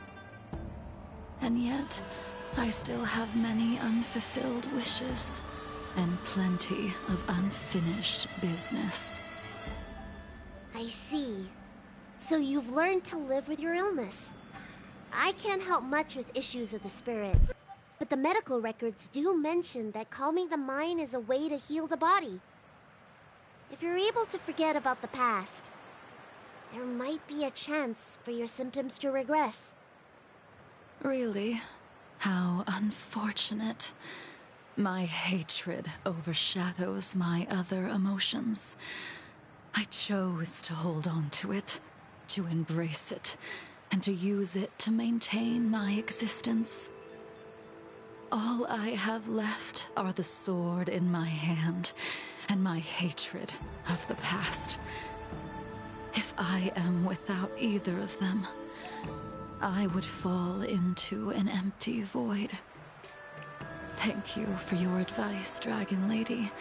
And yet, I still have many unfulfilled wishes, and plenty of unfinished business. I see. So you've learned to live with your illness. I can't help much with issues of the spirit, but the medical records do mention that calming the mind is a way to heal the body. If you're able to forget about the past, there might be a chance for your symptoms to regress. Really? How unfortunate. My hatred overshadows my other emotions. I chose to hold on to it, to embrace it, and to use it to maintain my existence. All I have left are the sword in my hand and my hatred of the past. If I am without either of them, I would fall into an empty void. Thank you for your advice, Dragon Lady.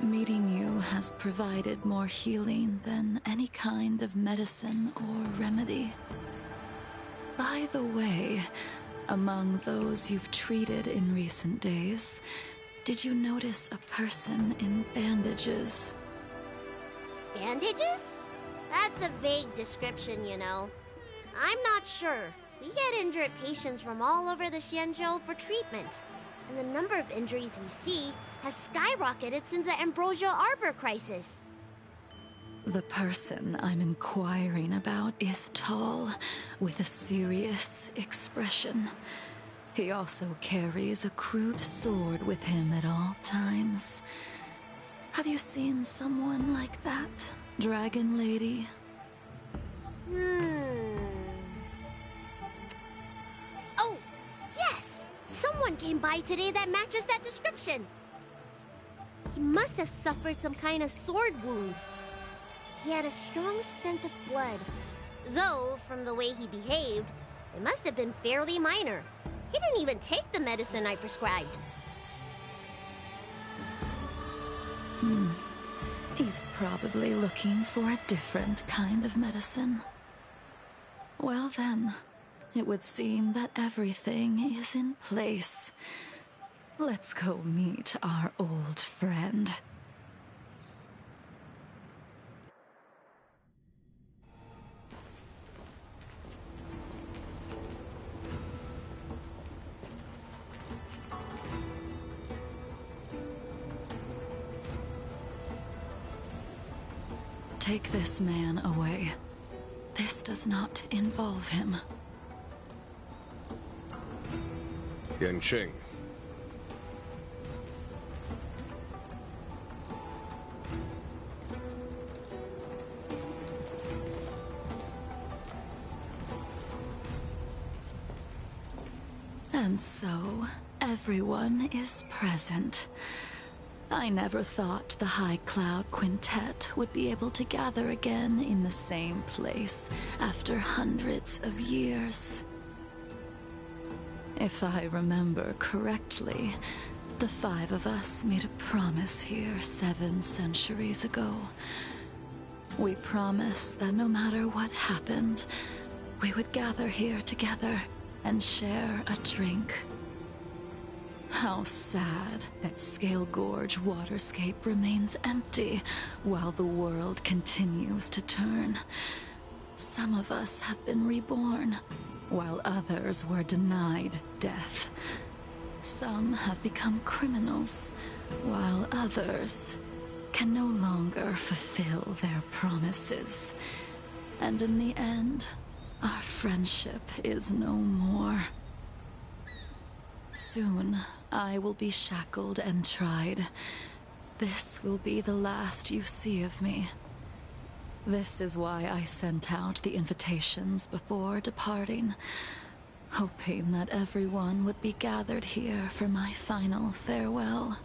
Meeting you has provided more healing than any kind of medicine or remedy. By the way, among those you've treated in recent days, did you notice a person in bandages? Bandages? That's a vague description, you know. I'm not sure. We get injured patients from all over the Xianzhou for treatment, and the number of injuries we see has skyrocketed since the Ambrosial Arbor crisis. The person I'm inquiring about is tall, with a serious expression. He also carries a crude sword with him at all times. Have you seen someone like that, Dragon Lady? Oh, yes! Someone came by today that matches that description. He must have suffered some kind of sword wound. He had a strong scent of blood. Though, from the way he behaved, it must have been fairly minor. He didn't even take the medicine I prescribed. He's probably looking for a different kind of medicine. Well then, it would seem that everything is in place. Let's go meet our old friend. Take this man away. This does not involve him. Yanqing. And so, everyone is present. I never thought the High Cloud Quintet would be able to gather again in the same place after hundreds of years. If I remember correctly, the 5 of us made a promise here 7 centuries ago. We promised that no matter what happened, we would gather here together and share a drink. How sad that Scale Gorge waterscape remains empty while the world continues to turn. Some of us have been reborn, while others were denied death. Some have become criminals, while others can no longer fulfill their promises. And in the end, our friendship is no more. Soon, I will be shackled and tried. This will be the last you see of me. This is why I sent out the invitations before departing, hoping that everyone would be gathered here for my final farewell.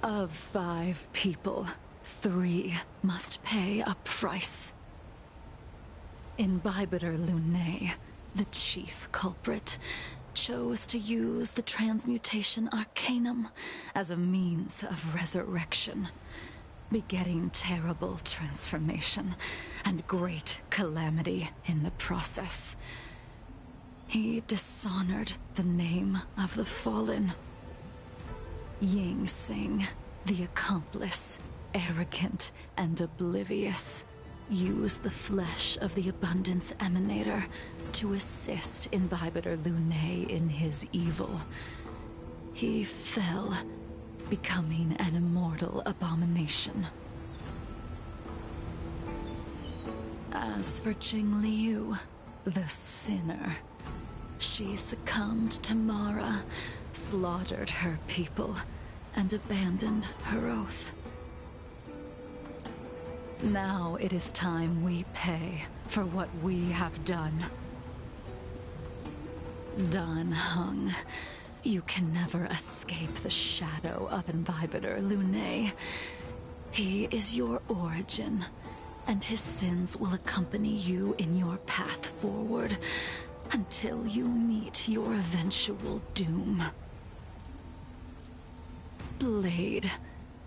Of 5 people, 3 must pay a price. Imbibitor Lunae, the chief culprit, chose to use the transmutation arcanum as a means of resurrection, begetting terrible transformation and great calamity in the process. He dishonored the name of the fallen. Ying Sing, the accomplice, arrogant and oblivious, used the flesh of the Abundance Emanator to assist Imbibitor Lunae in his evil. He fell, becoming an immortal abomination. As for Jingliu, the sinner, she succumbed to Mara, slaughtered her people, and abandoned her oath. Now it is time we pay for what we have done. Dan Heng, you can never escape the shadow of Imbibitor Lunae. He is your origin, and his sins will accompany you in your path forward until you meet your eventual doom. Blade,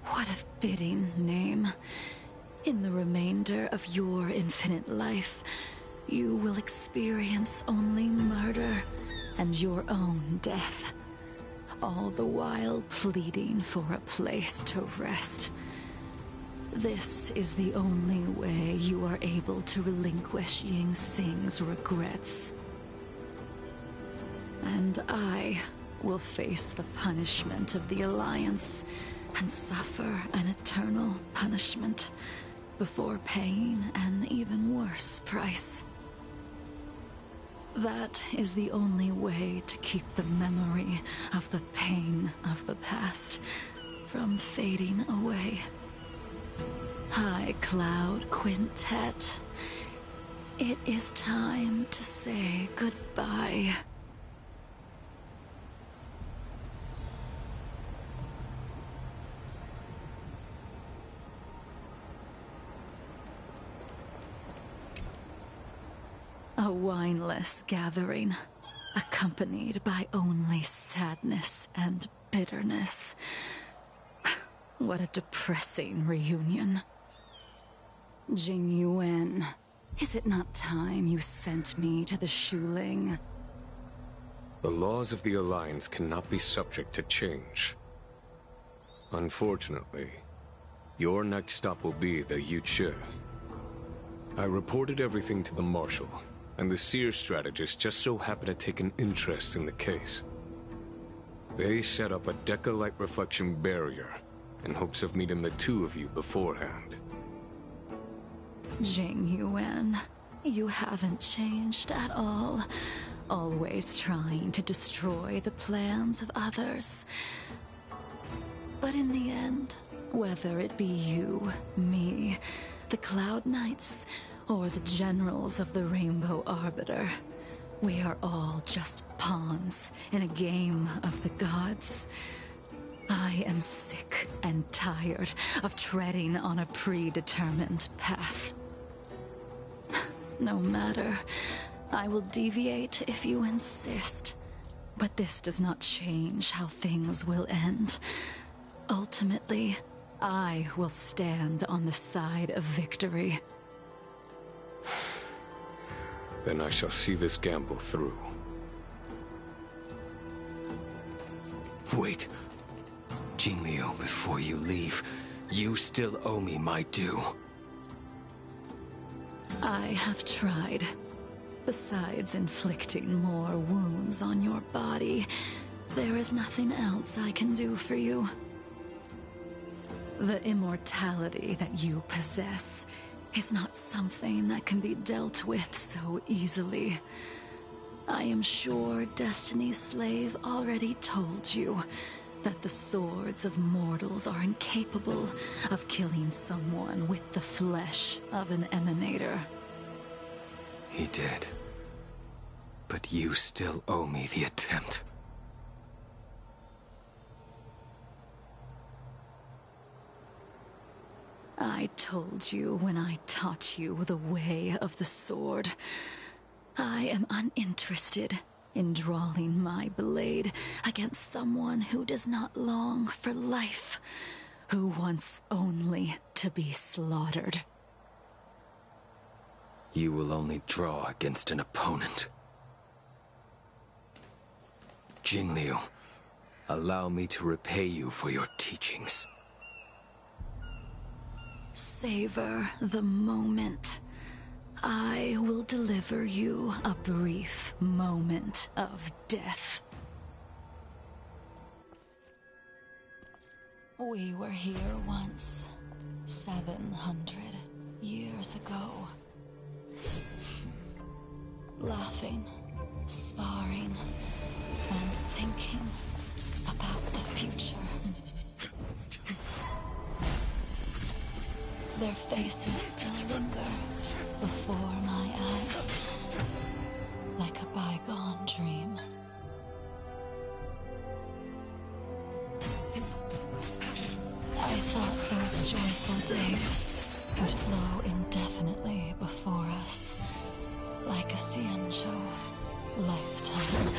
what a fitting name. In the remainder of your infinite life, you will experience only murder and your own death, all the while pleading for a place to rest. This is the only way you are able to relinquish Ying Sing's regrets. And I will face the punishment of the Alliance and suffer an eternal punishment before paying an even worse price. That is the only way to keep the memory of the pain of the past from fading away. High Cloud Quintet, it is time to say goodbye. A wineless gathering, accompanied by only sadness and bitterness. What a depressing reunion. Jing Yuan, is it not time you sent me to the Shuling? The laws of the Alliance cannot be subject to change. Unfortunately, your next stop will be the Yuchi. I reported everything to the Marshal, and the Seer strategist just so happened to take an interest in the case. They set up a Deca-light reflection barrier in hopes of meeting the two of you beforehand. Jing Yuan, you haven't changed at all. Always trying to destroy the plans of others. But in the end, whether it be you, me, the Cloud Knights, or the generals of the Rainbow Arbiter, we are all just pawns in a game of the gods. I am sick and tired of treading on a predetermined path. No matter, I will deviate if you insist, but this does not change how things will end. Ultimately, I will stand on the side of victory. Then I shall see this gamble through. Wait. Jingliu, before you leave, you still owe me my due. I have tried. Besides inflicting more wounds on your body, there is nothing else I can do for you. The immortality that you possess is not something that can be dealt with so easily. I am sure Destiny's Slave already told you that the swords of mortals are incapable of killing someone with the flesh of an emanator. He did. But you still owe me the attempt. I told you when I taught you the way of the sword. I am uninterested in drawing my blade against someone who does not long for life, who wants only to be slaughtered. You will only draw against an opponent. Jingliu, allow me to repay you for your teachings. Savor the moment. I will deliver you a brief moment of death. We were here once, 700 years ago. Laughing, sparring, and thinking about the future. Their faces still linger before my eyes, like a bygone dream. I thought those joyful days would flow indefinitely before us, like a Xianzhou lifetime.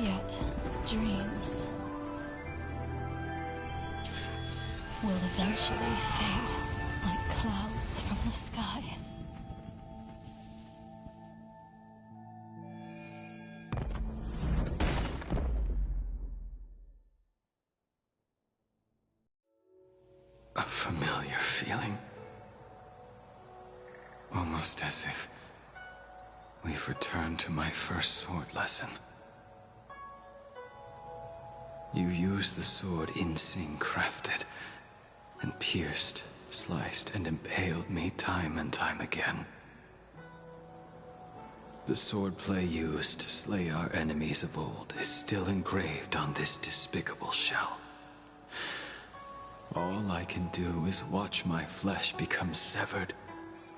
Yet, dreams will eventually fade like clouds from the sky. A familiar feeling. Almost as if we've returned to my first sword lesson. You used the sword Insing crafted, and pierced, sliced, and impaled me time and time again. The swordplay used to slay our enemies of old is still engraved on this despicable shell. All I can do is watch my flesh become severed,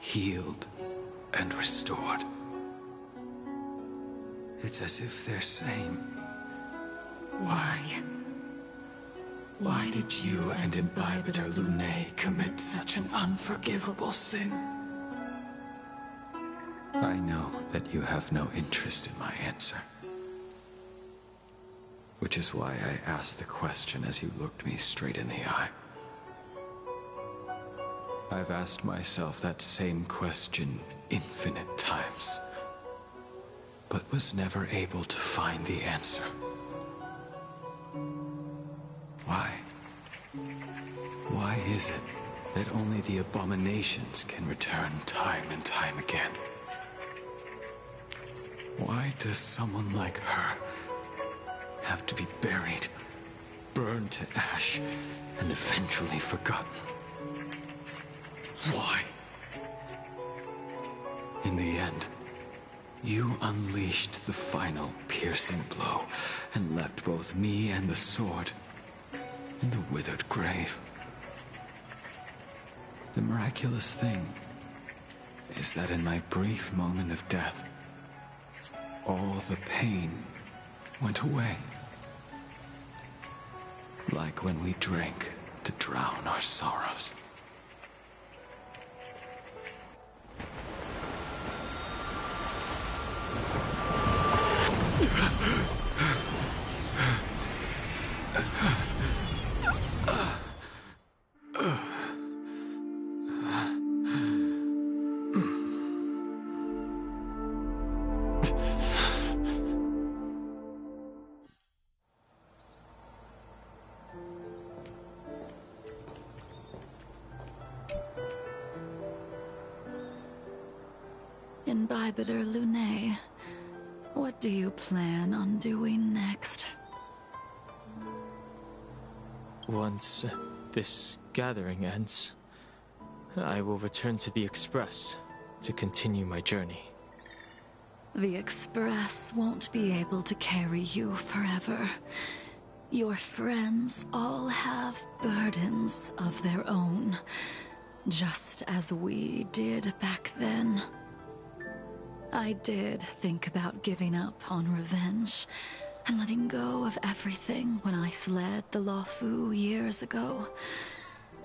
healed, and restored. It's as if they're saying, why? Why did you and Imbibitor Lunae commit such an unforgivable sin? I know that you have no interest in my answer. Which is why I asked the question as you looked me straight in the eye. I've asked myself that same question infinite times, but was never able to find the answer. Why? Why is it that only the abominations can return time and time again? Why does someone like her have to be buried, burned to ash, and eventually forgotten? Why? In the end, you unleashed the final piercing blow and left both me and the sword in the withered grave. The miraculous thing is that in my brief moment of death, all the pain went away. Like when we drank to drown our sorrows. Imbibitor Lunae, what do you plan on doing next? Once this gathering ends, I will return to the Express to continue my journey. The Express won't be able to carry you forever. Your friends all have burdens of their own, just as we did back then. I did think about giving up on revenge and letting go of everything when I fled the Luofu years ago.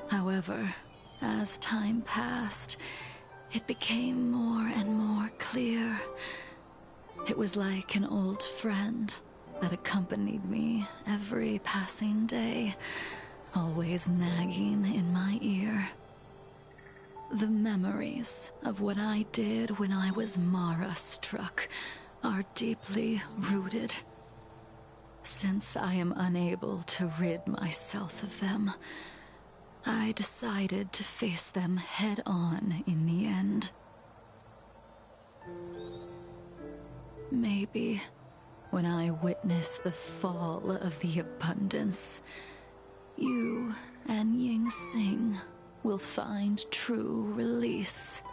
However, as time passed, it became more and more clear. It was like an old friend that accompanied me every passing day, always nagging in my ear. The memories of what I did when I was Mara-struck are deeply rooted. Since I am unable to rid myself of them, I decided to face them head-on in the end. Maybe when I witness the fall of the abundance, you and Ying Sing will find true release.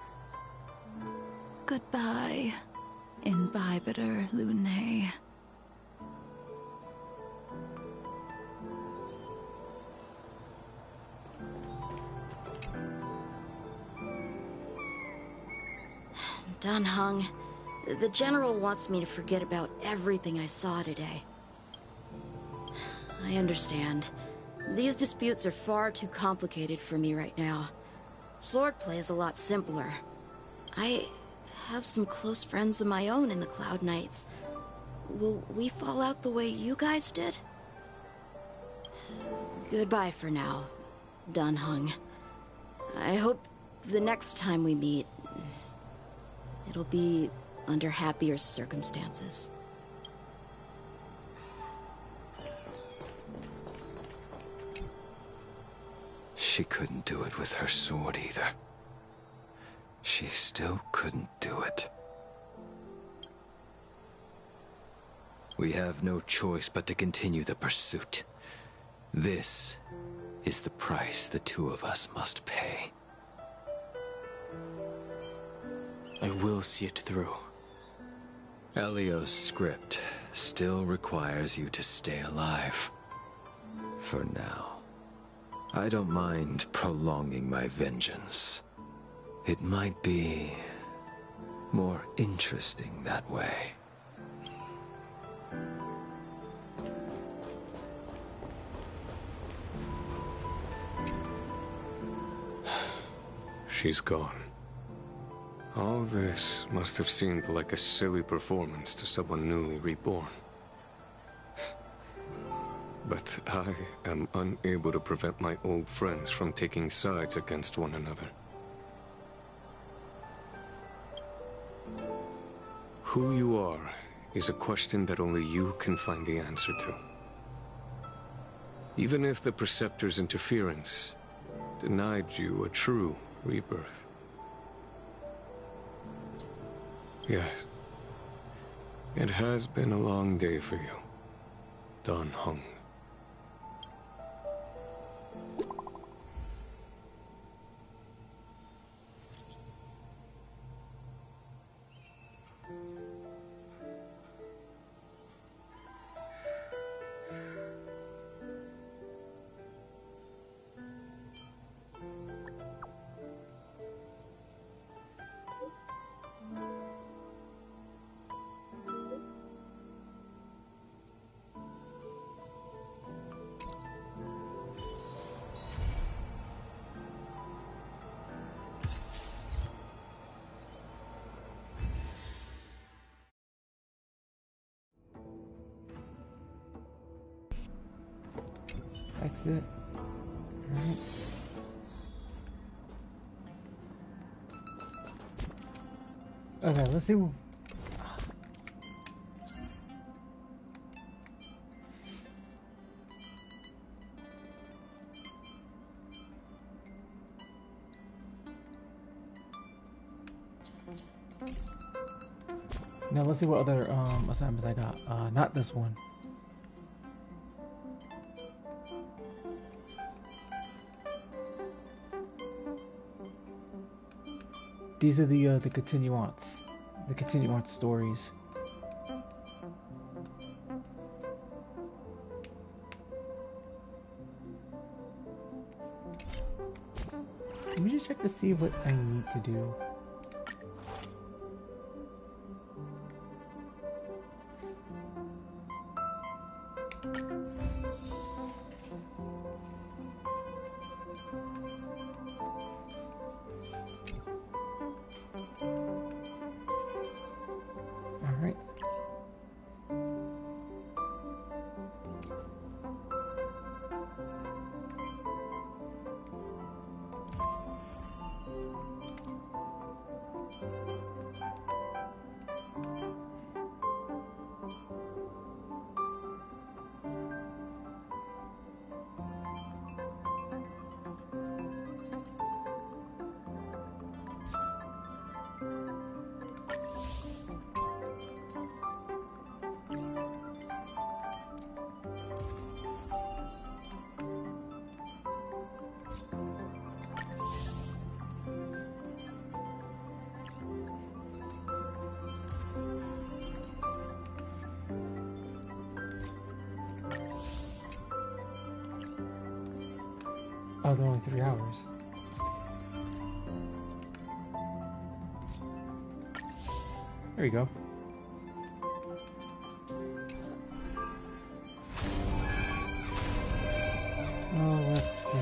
Goodbye, Imbibitor Lunae. Dan Heng, the General wants me to forget about everything I saw today. I understand. These disputes are far too complicated for me right now. Swordplay is a lot simpler. I have some close friends of my own in the Cloud Knights. Will we fall out the way you guys did? Goodbye for now, Dan Heng. I hope the next time we meet, it'll be under happier circumstances. She couldn't do it with her sword either. She still couldn't do it. We have no choice but to continue the pursuit. This is the price the two of us must pay. I will see it through. Elio's script still requires you to stay alive. For now. I don't mind prolonging my vengeance. It might be more interesting that way. She's gone. All this must have seemed like a silly performance to someone newly reborn. But I am unable to prevent my old friends from taking sides against one another. Who you are is a question that only you can find the answer to. Even if the Preceptor's interference denied you a true rebirth. Yes. It has been a long day for you, Dan Heng. Exit. Alright. Okay, let's see. Now let's see what other assignments I got. Not this one. These are the continuance stories. Let me just check to see what I need to do. Oh, they're only 3 hours. There you go. Oh, let's see.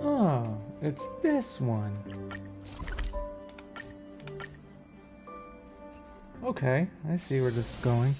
Oh, it's this one. Okay, I see where this is going.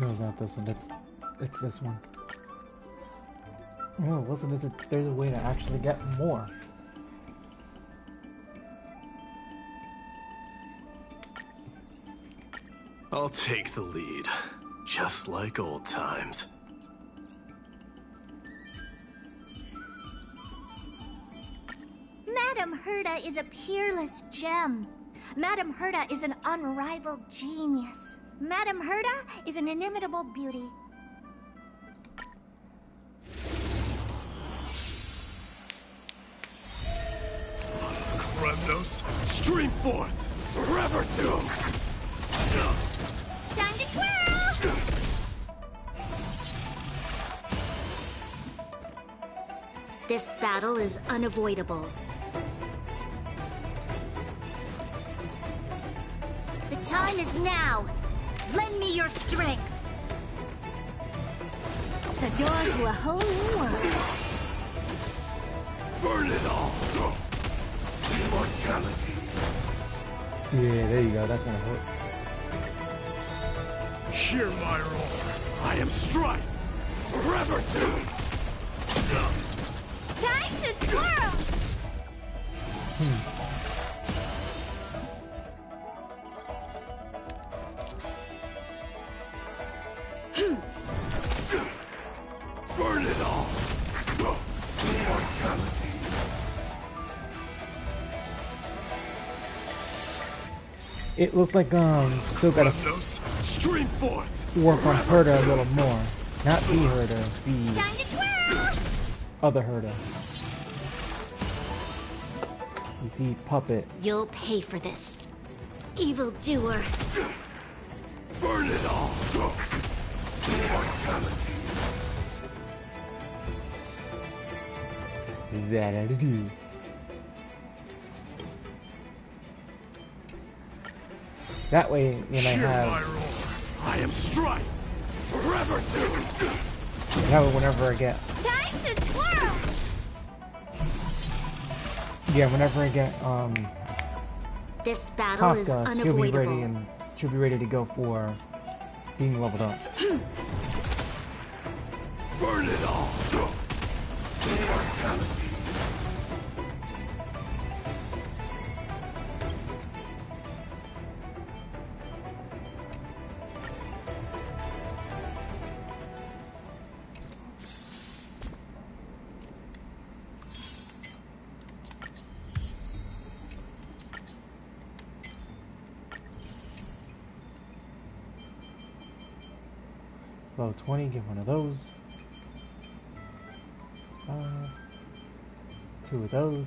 No, it's not this one. It's this one. Oh, listen, there's a way to actually get more. I'll take the lead, just like old times. Madame Herta is a peerless gem. Madame Herta is an unrivaled genius. Madame Herta is an inimitable beauty. Kremnos, stream forth! Forever doomed! Time to twirl! This battle is unavoidable. The time is now. Lend me your strength. The door to a whole new world. Burn it all! Immortality. Yeah, there you go. That's gonna hurt. Hear my roar. I am Strife. Forever doomed. Time to twirl! Burn it all! Immortality. It looks like still gotta Stream forth! work on Herta a little more. Not the Herta, the Time to twirl! other Herta. The puppet. You'll pay for this, evildoer. Burn it all! Immortality. That I do. That way, when I Hear my have, roar. I am Strife. Forever doomed. that way whenever I get, Time to twirl! yeah, whenever I get This battle is Kafka, unavoidable. she'll be ready to go for being leveled up. Burn it all! Immortality. Level 20, get one of those. 2 of those.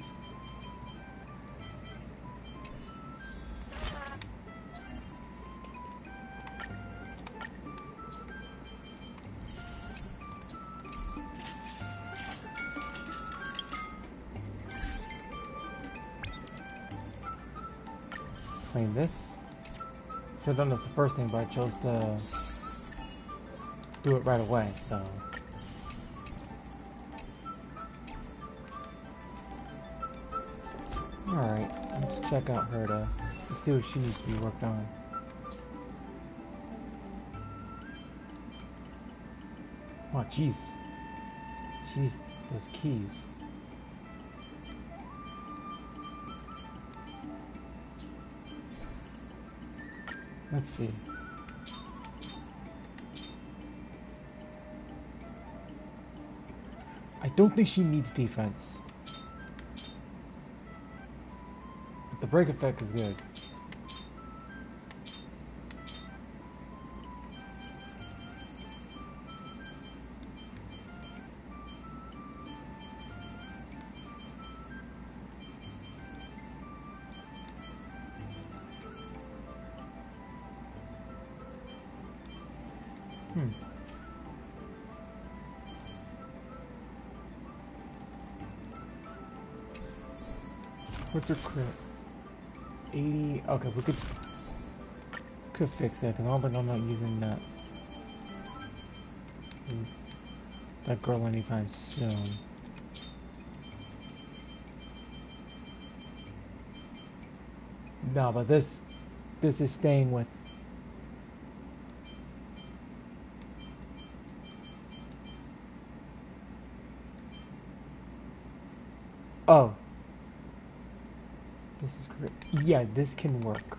Claim this. Should have done this the first thing, but I chose to do it right away, so. Alright, let's check out Herta. Let's see what she needs to be worked on. Oh, jeez. She needs those keys. Let's see. I don't think she needs defense. But the break effect is good. What's her crit? 80. Okay, we could fix that because I don't think I'm not using that girl anytime soon. No, but this is staying with Oh. This is great. Yeah, this can work.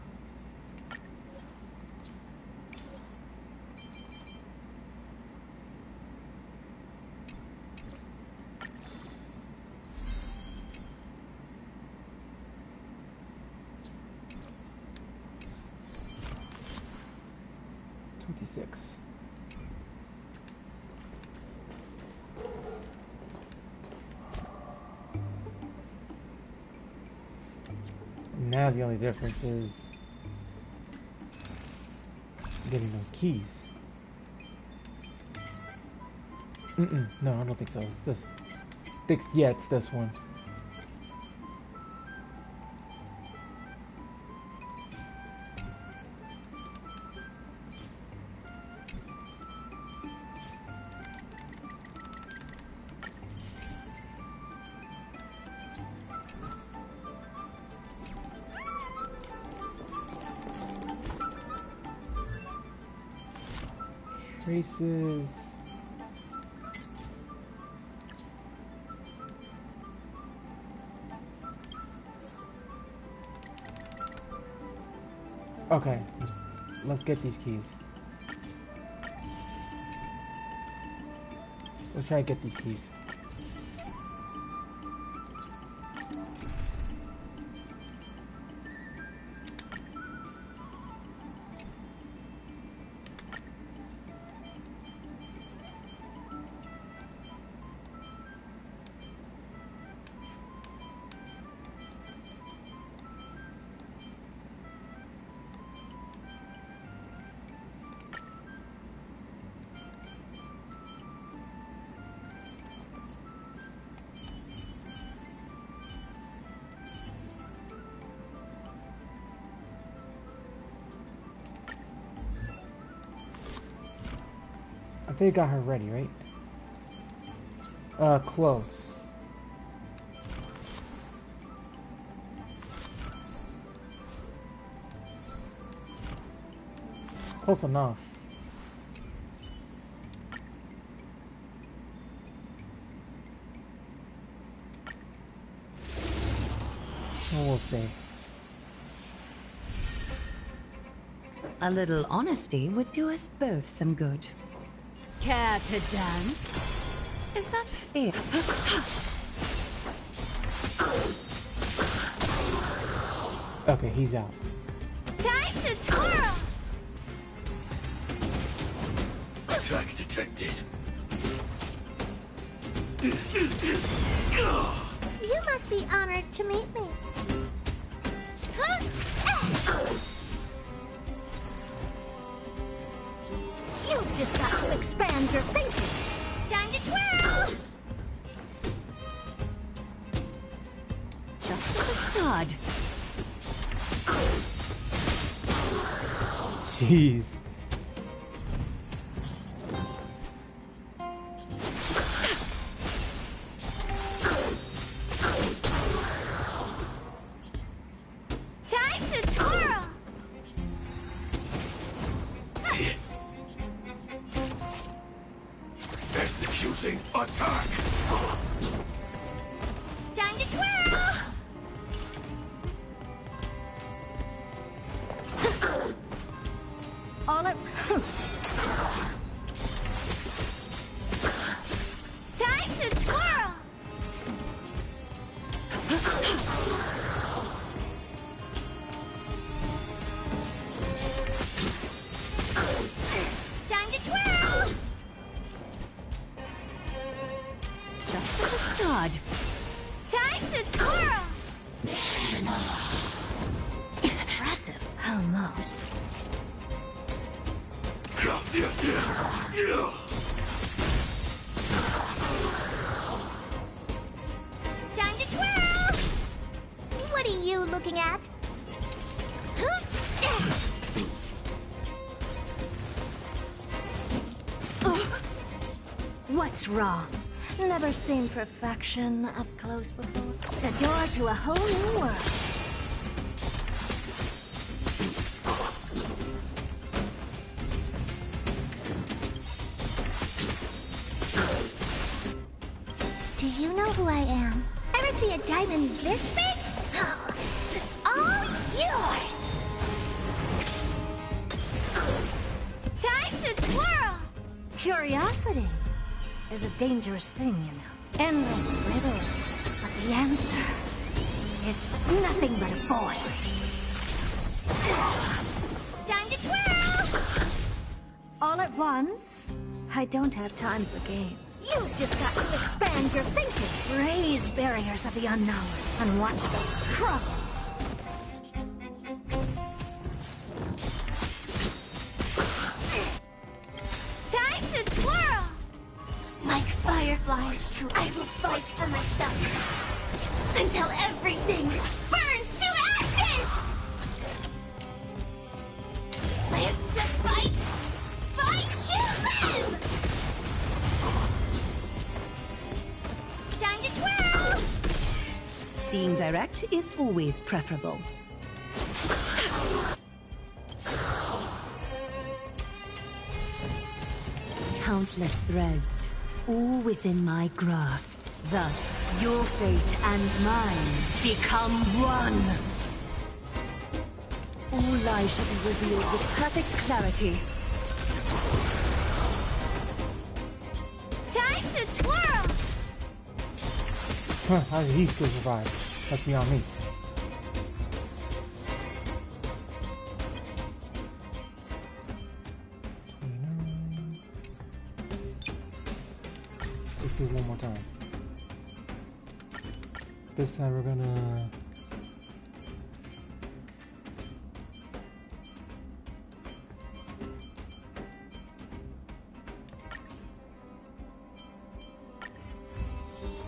Now the only difference is getting those keys. No, I don't think so. It's this. Yeah, it's this one. Traces. Okay, let's get these keys. Let's try to get these keys. I think I got her ready, right? Close. Close enough. Well, we'll see. A little honesty would do us both some good. Care to dance? Is that fair? Okay, he's out. Time to twirl! Attack detected. You must be honored to meet me. You've just got to expand your thinking. Time to twirl! Just a facade. Jeez. Time to twirl! Executing attack. Time to twirl! All at... Time to twirl! Time to twirl! Just a facade. Time to twirl! Impressive. Almost. Time to twirl! What are you looking at? What's wrong? Never seen perfection up close before. The door to a whole new world. Do you know who I am? I Ever see a diamond this big? Oh, it's all yours. Time to twirl. Curiosity is a dangerous thing, you know. Endless riddles, but the answer is nothing but a void. Time to twirl! All at once? I don't have time for games. You've just got to expand your thinking. Raise barriers of the unknown and watch them crumble. Time to twirl! Like fireflies too, I will fight for myself until everything burns to ashes! Live to fight! Fight to live! Time to twirl! Being direct is always preferable. Countless threads, all within my grasp. Thus, your fate and mine become one. All lies shall be revealed with perfect clarity. Time to twirl! Huh, how did he still survive? That's beyond me. Let's do it one more time. This time we're gonna...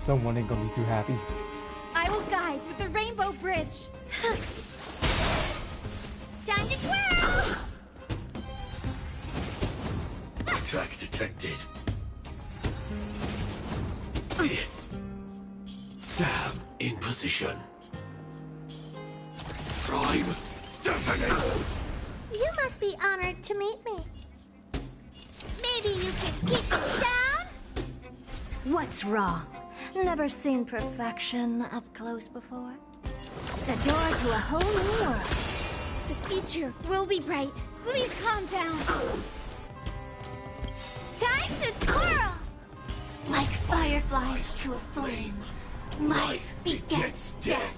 Someone ain't gonna be too happy. I will guide with the rainbow bridge. Time to twirl! Attack detected. Sam in position. Prime detonate. You must be honored to meet me. Maybe you can keep us down? What's wrong? Never seen perfection up close before? The door to a whole new world. The future will be bright. Please calm down. Time to twirl! Like fireflies to a flame, life begets death.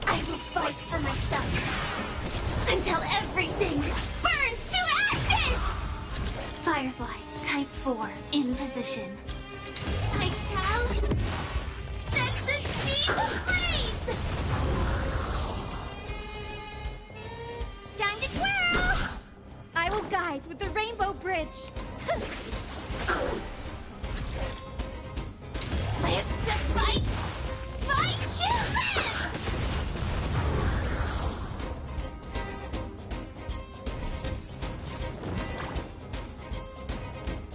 I will fight for myself until everything burns to ashes! Firefly, type 4, in position. I shall set the seas ablaze! Time to twirl! I will guide with the rainbow bridge. Live to fight! Fight to live!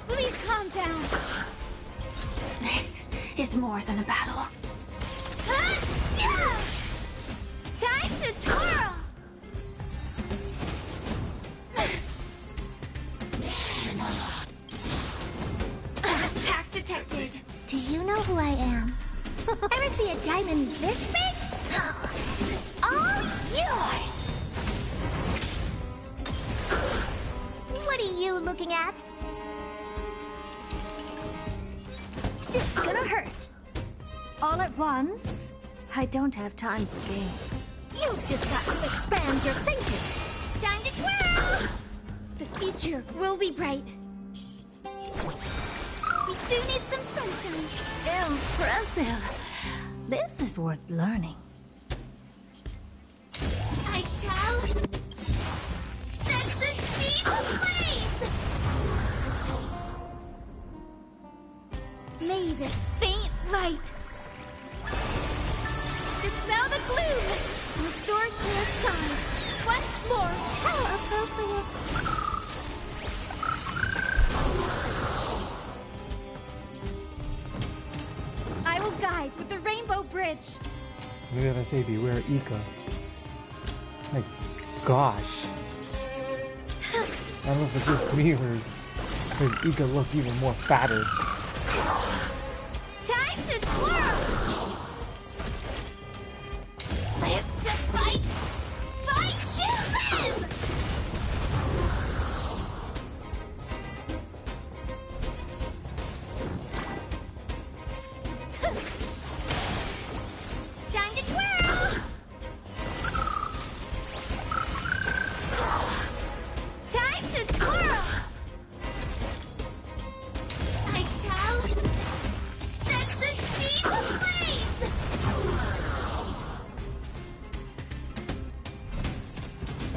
Please calm down. This is more than a battle. Yeah! Time to twirl! Attack detected. Do you know who I am? Ever see a diamond this big? Oh, it's all yours! What are you looking at? It's gonna hurt. All at once? I don't have time for games. You've just got to expand your thinking. Time to twirl! The future will be bright. We do need some sunshine. Impressive. This is worth learning. I shall set the seas ablaze! May this faint light dispel the gloom and restore clear skies. Once more. How appropriate. I will guide with the rainbow bridge. Maybe if I say beware Ika. My gosh. I don't know if it's just me or does Ika look even more fatter. Time to twirl!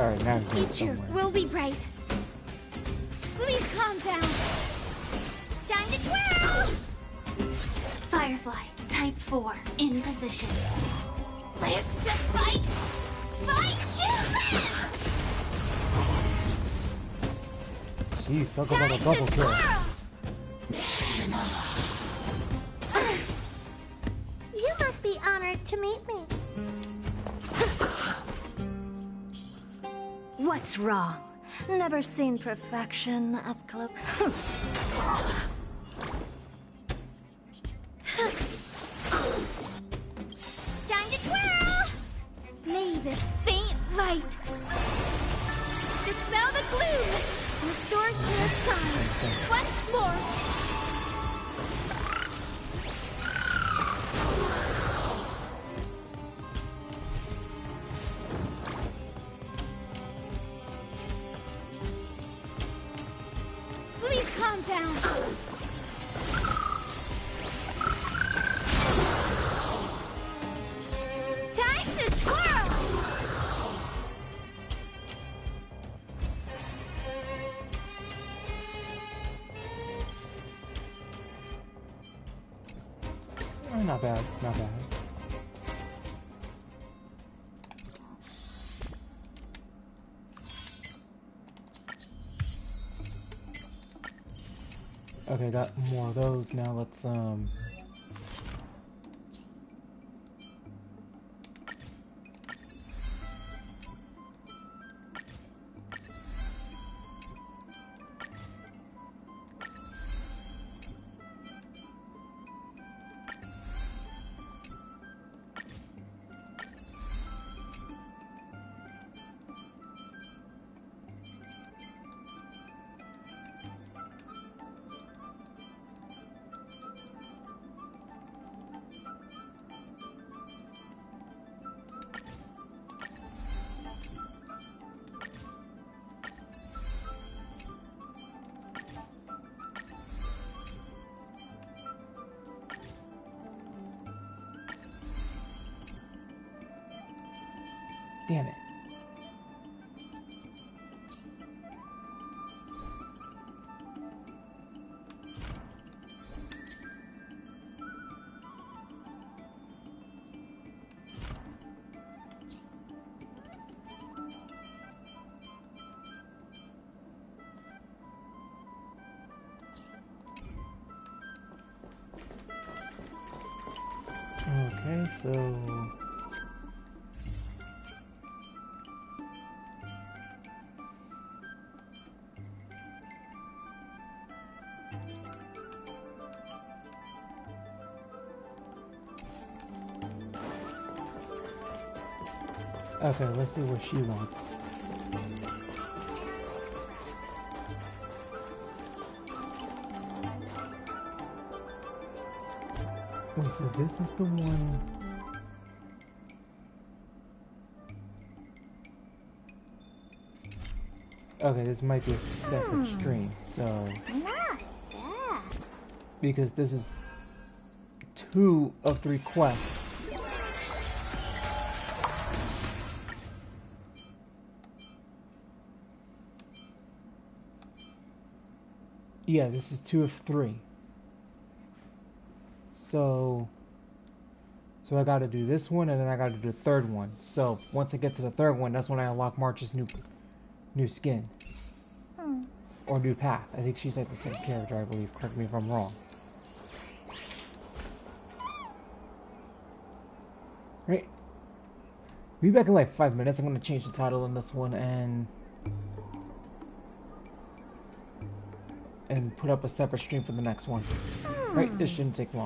Alright, now I'm going Future somewhere. will be bright. Please calm down. Time to twirl! Firefly, type 4, in position. Live to fight! Fight to live! Jeez, talk about a double kill. You must be honored to meet me. What's wrong? Never seen perfection up close. Time to twirl! May this faint light dispel the gloom, restore clear skies once more. Please calm down. Time to twirl! Oh, not bad, not bad. Okay, got more of those. Now let's damn it. Okay, so okay, let's see what she wants. Wait, so this is the one. Okay, this might be a separate stream, so. Not bad. Because this is 2 of 3 quests. Yeah, this is 2 of 3. So I gotta do this one, and then I gotta do the third one. So once I get to the third one, that's when I unlock March's new skin. Or new path. I think she's like the same character, I believe. Correct me if I'm wrong. Right. Be back in like 5 minutes. I'm gonna change the title on this one and put up a separate stream for the next one. Right? This shouldn't take long.